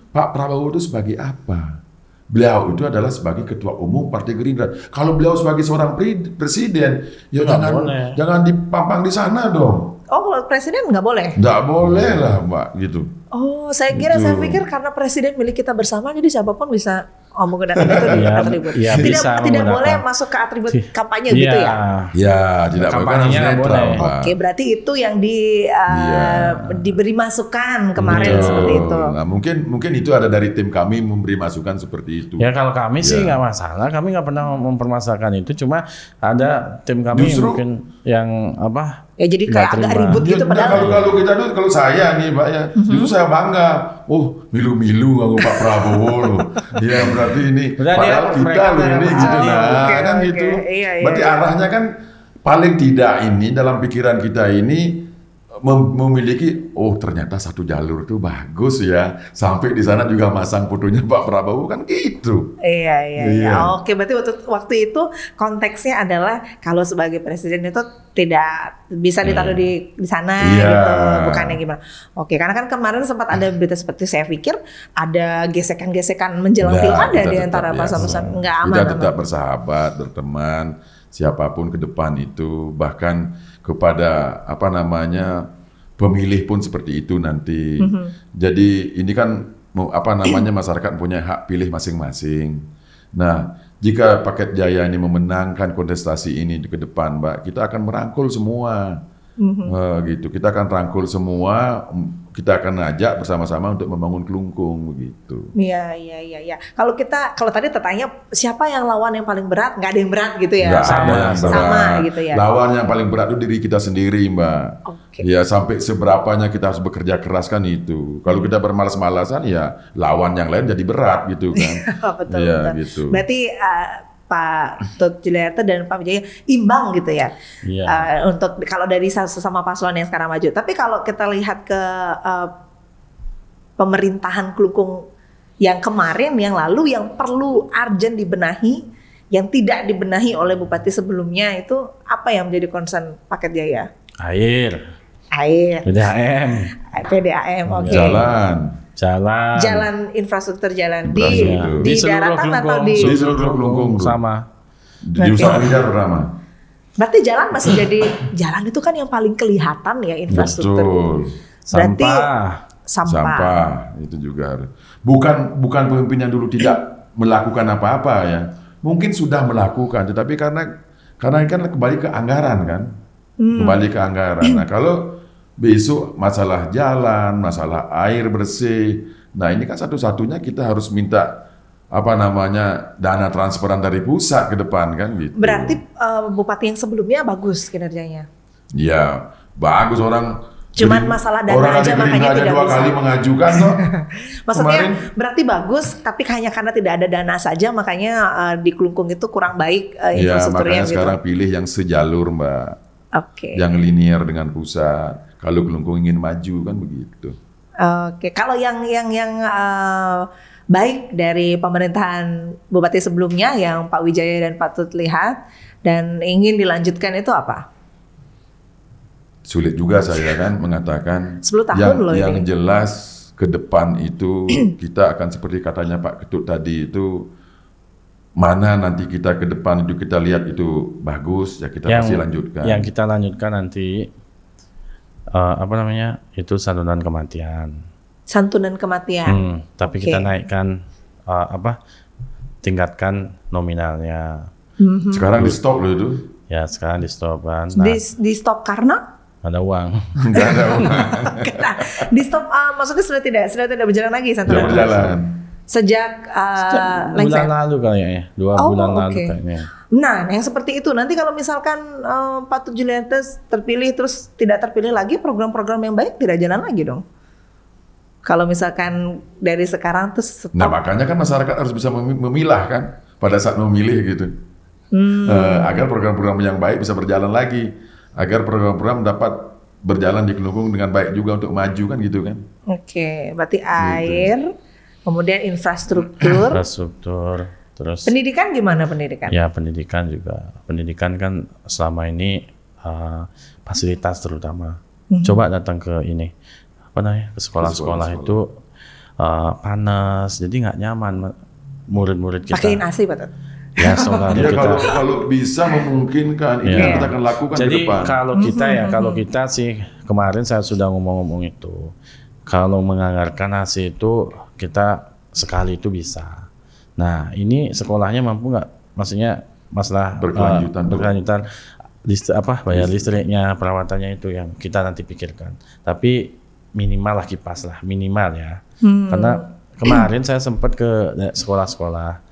Pak Prabowo itu sebagai apa? Beliau itu adalah sebagai ketua umum Partai Gerindra. Kalau beliau sebagai seorang presiden, ya Nggak jangan boleh. jangan dipampang di sana dong. Oh, kalau presiden nggak boleh? Nggak boleh lah, Mbak, gitu. Oh, saya Gitu. pikir karena presiden milik kita bersama, jadi siapapun bisa menggunakan itu di Iya, atribut. iya, bisa tidak boleh menggunakan. masuk ke atribut kampanye Iya. gitu ya? Ya, tidak boleh, kan harus Kampanyenya nggak netral, boleh. Mbak. Oke, berarti itu yang Iya. diberi masukan kemarin Betul. seperti itu. Nah, mungkin itu ada dari tim kami memberi masukan seperti itu. Ya kalau kami sih Ya. nggak masalah, kami nggak pernah mempermasalahkan itu. Cuma ada tim kami Justru- mungkin yang apa? Ya jadi nggak kayak agak terima. ribut Ya, gitu nah, padahal. kalau saya nih, Mbak ya, justru saya bangga. Oh, milu-milu sama Pak Prabowo loh. Ya berarti ini Berarti padahal mereka kita loh ini mereka- gitu nah, Oke, kan oke. gitu. Iya, iya, Berarti iya. arahnya kan paling tidak ini dalam pikiran kita ini memiliki ternyata satu jalur itu bagus ya. Sampai di sana juga masang fotonya Pak Prabowo kan gitu. Iya. Iya. Oke, berarti waktu itu konteksnya adalah kalau sebagai presiden itu tidak bisa ditaruh di sana Iya. gitu, bukannya gimana. Oke, karena kan kemarin sempat ada berita seperti saya pikir ada gesekan-gesekan menjelang Nah, pilkada kita di tetap antara biasa. paslon-paslon. Nggak aman. Kita tetap bersahabat, berteman, siapapun ke depan itu, bahkan kepada pemilih pun seperti itu nanti. Jadi ini kan masyarakat punya hak pilih masing-masing. Nah, jika Paket Jaya ini memenangkan kontestasi ini ke depan, Mbak, kita akan merangkul semua. Gitu. Kita akan rangkul semua, kita akan ajak bersama-sama untuk membangun Kelungkung begitu. Iya. Kalau tadi tertanya siapa yang lawan yang paling berat, nggak ada yang berat gitu ya. Nggak ada yang berat. Sama gitu ya. Lawan yang paling berat itu diri kita sendiri, Mbak. Oke. Ya sampai seberapanya kita harus bekerja keras kan itu. Kalau kita bermalas-malasan ya lawan yang lain jadi berat gitu kan. betul. Ya gitu. Berarti Pak Tut Juliarto dan Pak Wijaya imbang gitu ya. Iya. Untuk kalau dari sesama paslon yang sekarang maju. Tapi kalau kita lihat ke pemerintahan Kelungkung yang kemarin, yang lalu, yang perlu urgent dibenahi, yang tidak dibenahi oleh bupati sebelumnya, itu apa yang menjadi concern Paket Jaya? Air, PDAM, PDAM, oke. Jalan. Infrastruktur jalan Infrastruktur. di seluruh daratan atau Kelungkung, di Di seluruh Kelungkung, bro. sama. Di usaha Pinjar pertama. Berarti jalan masih jadi jalan itu kan yang paling kelihatan ya infrastruktur. Betul. Berarti Sampah. Sampah itu juga harus. Bukan pemimpin yang dulu tidak melakukan apa-apa ya. Mungkin sudah melakukan, tetapi karena Karena ini kan kembali ke anggaran kan, kembali ke anggaran. Nah kalau besok masalah jalan, masalah air bersih, nah ini kan satu-satunya kita harus minta dana transparan dari pusat ke depan kan gitu. Berarti bupati yang sebelumnya bagus kinerjanya? Ya bagus, orang cuman masalah dana aja makanya tidak dua bisa. kali mengajukan kok. Maksudnya Kemarin, berarti bagus, tapi hanya karena tidak ada dana saja makanya di Kelungkung itu kurang baik ya infrastrukturnya makanya gitu. sekarang pilih yang sejalur Mbak, yang linear dengan pusat. Kalau Kelungkung ingin maju kan begitu. Oke, kalau yang baik dari pemerintahan bupati sebelumnya yang Pak Wijaya dan Pak Tut lihat dan ingin dilanjutkan itu apa? Sulit juga saya kan mengatakan 10 tahun loh yang ini. jelas ke depan itu kita akan seperti katanya Pak Ketut tadi itu, mana nanti kita ke depan itu kita lihat itu bagus ya kita pasti lanjutkan. Yang kita lanjutkan nanti itu santunan kematian. Santunan kematian. Tapi kita naikkan tingkatkan nominalnya. Sekarang di stop loh itu. Ya sekarang di stop kan. Nah, di stop karena ada uang. Nggak ada uang. Di stop maksudnya sudah tidak berjalan lagi santunan. Sudah berjalan. Sejak bulan lalu kayaknya, 2 bulan lalu kayaknya. Nah, yang seperti itu nanti kalau misalkan Pak Tut Juliantes terpilih terus tidak terpilih lagi, program-program yang baik tidak jalan lagi dong. Kalau misalkan dari sekarang terus stop. Nah makanya kan masyarakat harus bisa memilah kan pada saat memilih gitu. Agar program-program yang baik bisa berjalan lagi, agar program-program dapat berjalan di Kelungkung dengan baik juga untuk maju kan gitu kan. Oke, berarti air, kemudian infrastruktur, terus pendidikan gimana pendidikan? Ya pendidikan juga, pendidikan kan selama ini fasilitas terutama. Coba datang ke ke sekolah-sekolah itu panas, jadi nggak nyaman murid-murid kita. Pakein AC Pak Tut? Ya soalnya kalau bisa memungkinkan ini yang kita akan lakukan jadi, ke depan. Kalau kita sih kemarin saya sudah ngomong itu, kalau menganggarkan AC itu kita sekali itu bisa. Nah ini sekolahnya mampu nggak? Maksudnya masalah berkelanjutan bayar listriknya, perawatannya itu yang kita nanti pikirkan. Tapi minimal lah kipas lah, minimal ya. Karena kemarin saya sempat ke sekolah-sekolah,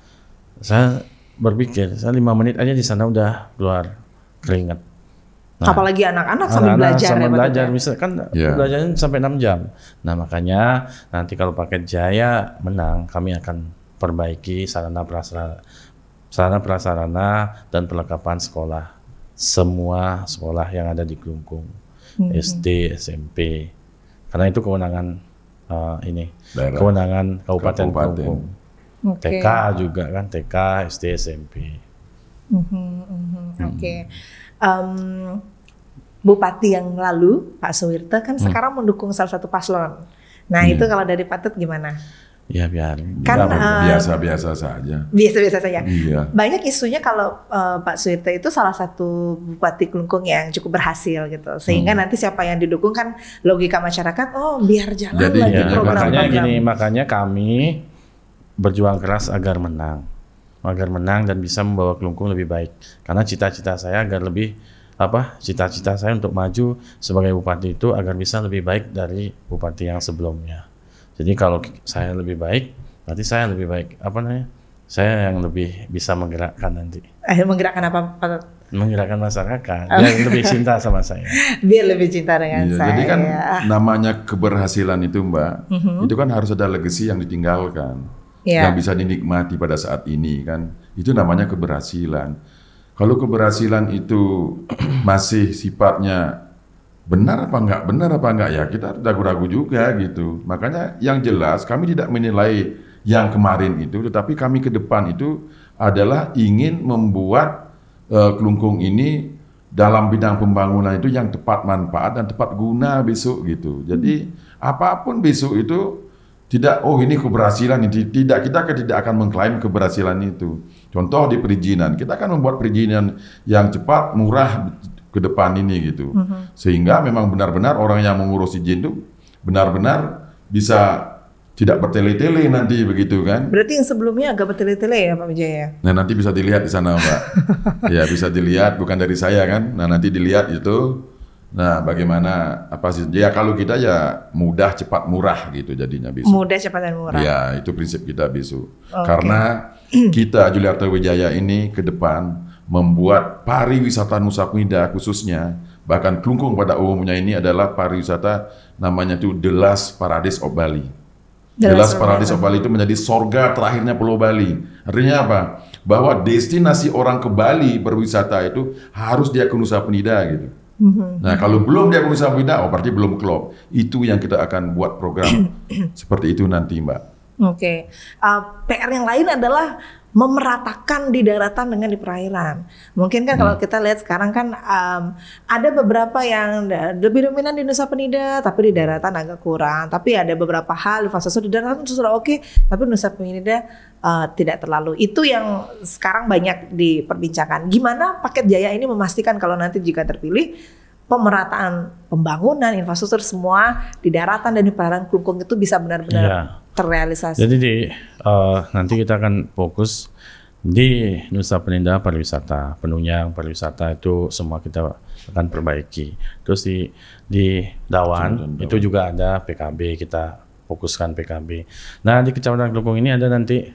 saya berpikir, saya 5 menit aja di sana udah keluar keringat. Nah, apalagi anak-anak sambil belajar. Sambil belajar, misalkan belajarnya sampai 6 jam. Nah makanya nanti kalau paket Jaya menang, kami akan perbaiki sarana prasarana dan perlengkapan sekolah. Semua sekolah yang ada di Kelungkung, SD, SMP. Karena itu kewenangan kewenangan Kabupaten Kelungkung. TK juga kan, TK, SD, SMP. Bupati yang lalu, Pak Suwirte kan sekarang mendukung salah satu paslon. Nah itu kalau dari Pak Tut gimana? Ya kan biasa-biasa saja. Biasa-biasa saja. Iya. Banyak isunya kalau Pak Suwirte itu salah satu bupati Kelungkung yang cukup berhasil gitu. Sehingga nanti siapa yang didukung kan logika masyarakat, biar jalan lagi program-program. Makanya kami berjuang keras agar menang dan bisa membawa Kelungkung lebih baik. Karena cita-cita saya cita-cita saya untuk maju sebagai bupati itu agar bisa lebih baik dari bupati yang sebelumnya. Jadi kalau saya lebih baik, berarti saya lebih baik saya yang lebih bisa menggerakkan nanti. Menggerakkan apa Pak? Menggerakkan masyarakat yang lebih cinta sama saya. Biar lebih cinta dengan saya. Jadi kan namanya keberhasilan itu Mbak, itu kan harus ada legacy yang ditinggalkan. Yang bisa dinikmati pada saat ini kan, itu namanya keberhasilan. Kalau keberhasilan itu masih sifatnya benar apa enggak ya kita ragu-ragu juga gitu. Makanya yang jelas kami tidak menilai yang kemarin itu, tetapi kami ke depan itu adalah ingin membuat Kelungkung ini dalam bidang pembangunan itu yang tepat manfaat dan tepat guna besok gitu. Jadi apapun besok itu tidak, ini keberhasilan ini. Tidak, kita tidak akan mengklaim keberhasilan itu. Contoh di perizinan, kita akan membuat perizinan yang cepat, murah ke depan ini gitu. Sehingga memang benar-benar orang yang mengurus izin itu benar-benar bisa tidak bertele-tele nanti begitu kan. Berarti yang sebelumnya agak bertele-tele ya Pak Wijaya? Nah nanti bisa dilihat di sana Mbak. Ya bisa dilihat, bukan dari saya kan. Nah nanti dilihat itu. Nah bagaimana apa sih? Ya kalau kita ya mudah, cepat, murah gitu jadinya besok. Mudah, cepat dan murah. Ya itu prinsip kita besok. Karena kita Juliarto Wijaya ini ke depan membuat pariwisata Nusa Penida khususnya, bahkan Klungkung pada umumnya ini adalah pariwisata namanya itu The Last Paradise of Bali. The Last Paradise of Bali itu menjadi sorga terakhirnya Pulau Bali. Artinya apa? Bahwa destinasi orang ke Bali berwisata itu harus dia ke Nusa Penida gitu. Nah kalau belum dia ke Nusa Penida, berarti belum klop. Itu yang kita akan buat program seperti itu nanti Mbak. Oke. PR yang lain adalah memeratakan di daratan dengan di perairan. Mungkin kan kalau kita lihat sekarang kan ada beberapa yang lebih dominan di Nusa Penida, tapi di daratan agak kurang. Tapi ada beberapa hal infrastruktur di daratan sudah oke, tapi Nusa Penida tidak terlalu. Itu yang sekarang banyak diperbincangkan. Gimana Paket Jaya ini memastikan kalau nanti jika terpilih, pemerataan pembangunan infrastruktur semua di daratan dan di perairan Klungkung itu bisa benar-benar terrealisasi. Jadi nanti kita akan fokus di Nusa Penida pariwisata, Penunjang pariwisata itu semua kita akan perbaiki. Terus di Dawan itu juga ada PKB, kita fokuskan PKB. Nah di Kecamatan Klungkung ini ada nanti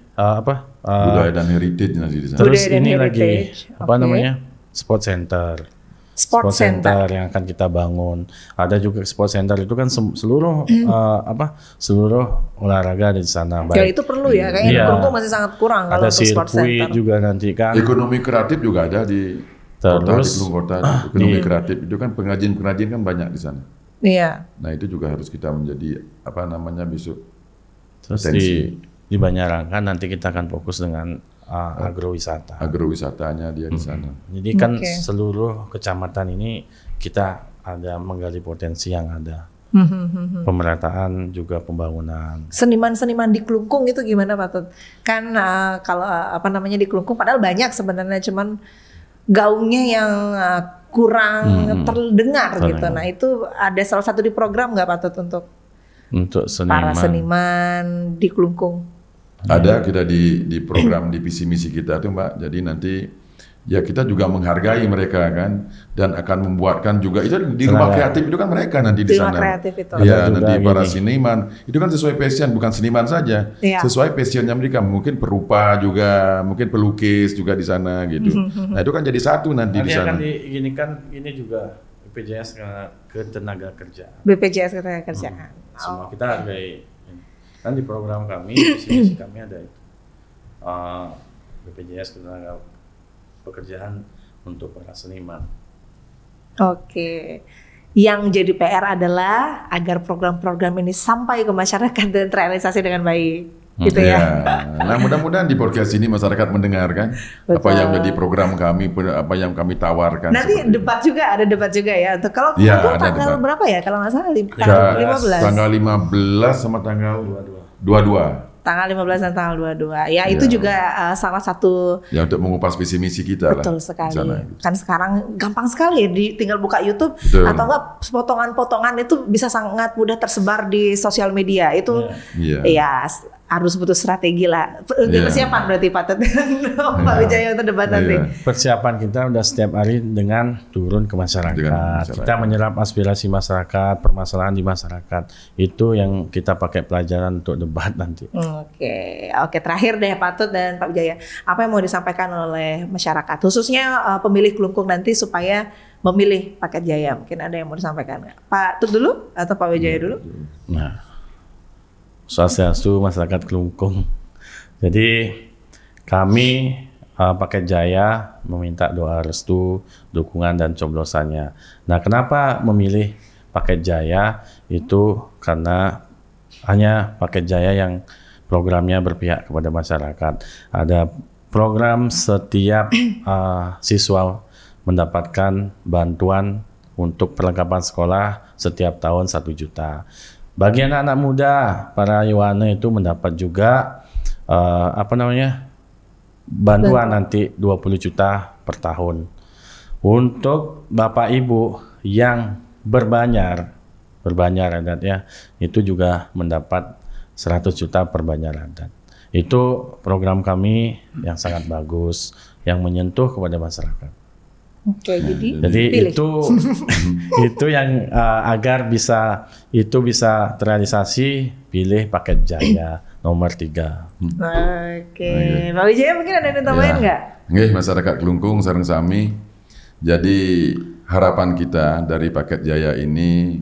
budaya dan heritage nanti di sana. Terus ini lagi namanya sport center. Sport center yang akan kita bangun. Ada juga sport center itu kan seluruh seluruh olahraga di sana. Ya itu perlu ya, kayaknya Klungkung masih sangat kurang kalau untuk sport center. Ada sirkuit juga nanti kan. Ekonomi kreatif juga ada di Klungkung kota. Ekonomi kreatif itu kan pengrajin kan banyak di sana. Iya. Nah itu juga harus kita menjadi besok. Terus di Banjarangkan nanti kita akan fokus dengan agrowisata. Agrowisatanya dia di sana. Jadi kan seluruh kecamatan ini kita ada menggali potensi yang ada. Pemerataan juga pembangunan. Seniman-seniman di Klungkung itu gimana Pak Tut? Kan kalau di Klungkung padahal banyak sebenarnya, cuman gaungnya yang kurang terdengar gitu. Nah itu ada salah satu di program nggak Pak Tut untuk para seniman di Klungkung? Ada kita di program di visi misi kita tuh Mbak. Jadi nanti ya kita juga menghargai mereka kan, dan akan membuatkan juga itu di rumah kreatif itu kan mereka nanti di sana. Kreatif itu. Ya nanti para seniman itu kan sesuai passion, bukan seniman saja, sesuai passionnya mereka. Mungkin perupa juga, mungkin pelukis juga di sana gitu. Nah itu kan jadi satu nanti di sana. Ini juga BPJS Ketenagakerjaan. BPJS Ketenagakerjaan. Semua kita hargai. Kan di program kami, visi kami ada itu BPJS Ketenagakerjaan untuk para seniman. Oke. Yang jadi PR adalah agar program-program ini sampai ke masyarakat dan terrealisasi dengan baik. Gitu ya. Nah mudah-mudahan di podcast ini masyarakat mendengarkan apa yang menjadi program kami, apa yang kami tawarkan. Nanti ada debat juga ya. Kalau tanggal berapa ya? Kalau nggak salah tanggal 15. Tanggal 15 sama tanggal 22. Tanggal 15 dan tanggal 22. Ya itu juga salah satu. Ya untuk mengupas visi misi kita. Betul sekali. Kan sekarang gampang sekali ya, tinggal buka YouTube. Atau enggak potongan-potongan itu bisa sangat mudah tersebar di sosial media. Itu ya harus butuh strategi lah. Persiapan berarti Pak Tut Pak Wijaya untuk debat nanti. Persiapan kita udah setiap hari dengan turun ke masyarakat. Kita menyerap aspirasi masyarakat, permasalahan di masyarakat. Itu yang kita pakai pelajaran untuk debat nanti. Oke, terakhir deh Pak Tut dan Pak Wijaya. Apa yang mau disampaikan oleh masyarakat, khususnya pemilih Klungkung nanti supaya memilih Paket Jaya? Mungkin ada yang mau disampaikan nggak? Pak Tut dulu atau Pak Wijaya dulu? Nah, Swastiastu masyarakat Klungkung. Jadi kami Paket Jaya meminta doa restu, dukungan dan coblosannya. Nah, kenapa memilih Paket Jaya? Itu karena hanya Paket Jaya yang programnya berpihak kepada masyarakat. Ada program setiap siswa mendapatkan bantuan untuk perlengkapan sekolah setiap tahun 1 juta. Bagi anak-anak muda, para Yohana itu mendapat juga bantuan nanti 20 juta per tahun. Untuk Bapak Ibu yang berbanjar adatnya itu juga mendapat 100 juta per Banjar Adat. Itu program kami yang sangat bagus, yang menyentuh kepada masyarakat. Oke, jadi Jadi itu yang agar bisa terrealisasi, pilih paket Jaya nomor 3. Oke, Pak Wijaya mungkin ada yang tambahin nggak? Nggih, masyarakat Kelungkung sareng sami. Jadi harapan kita dari paket Jaya ini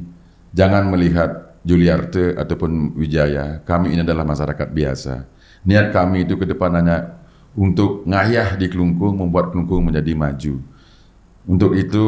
jangan melihat Juliarte ataupun Wijaya. Kami ini adalah masyarakat biasa. Niat kami itu ke depan hanya untuk ngayah di Kelungkung, membuat Kelungkung menjadi maju. Untuk itu,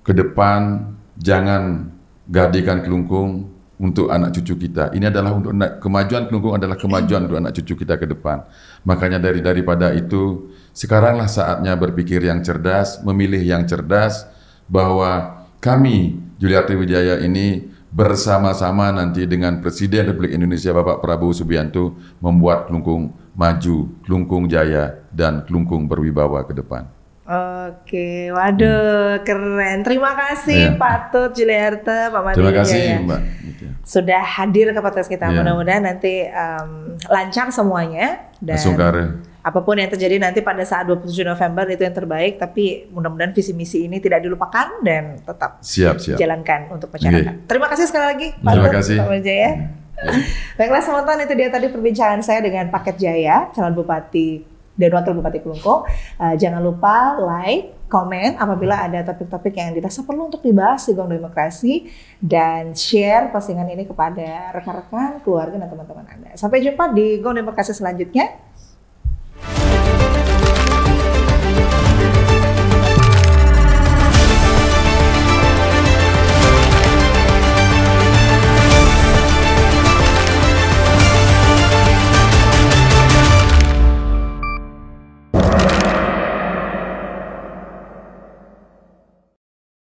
ke depan jangan gadikan Kelungkung untuk anak cucu kita. Ini adalah untuk kemajuan Kelungkung adalah kemajuan untuk anak cucu kita ke depan. Makanya daripada itu, sekaranglah saatnya berpikir yang cerdas, memilih yang cerdas, bahwa kami, Juliarte Wijaya ini, bersama-sama nanti dengan Presiden Republik Indonesia Bapak Prabowo Subianto membuat Kelungkung maju, Kelungkung jaya, dan Kelungkung berwibawa ke depan. Oke, waduh keren. Terima kasih Pak Tut Juliarte, Pak Madi. Terima kasih ya. Mbak. Sudah hadir ke podcast kita. Mudah-mudahan nanti lancar semuanya dan apapun yang terjadi nanti pada saat 27 November itu yang terbaik. Tapi mudah-mudahan visi misi ini tidak dilupakan dan tetap jalankan untuk masyarakat. Terima kasih sekali lagi Pak Tut, Pak Wijaya. Baiklah teman-teman, itu dia tadi perbincangan saya dengan Paket Jaya, calon Bupati dan Wakil Bupati Kelungkung. Jangan lupa like, komen apabila ada topik-topik yang dirasa perlu untuk dibahas di Gong Demokrasi, dan share postingan ini kepada rekan-rekan, keluarga, dan teman-teman Anda. Sampai jumpa di Gong Demokrasi selanjutnya.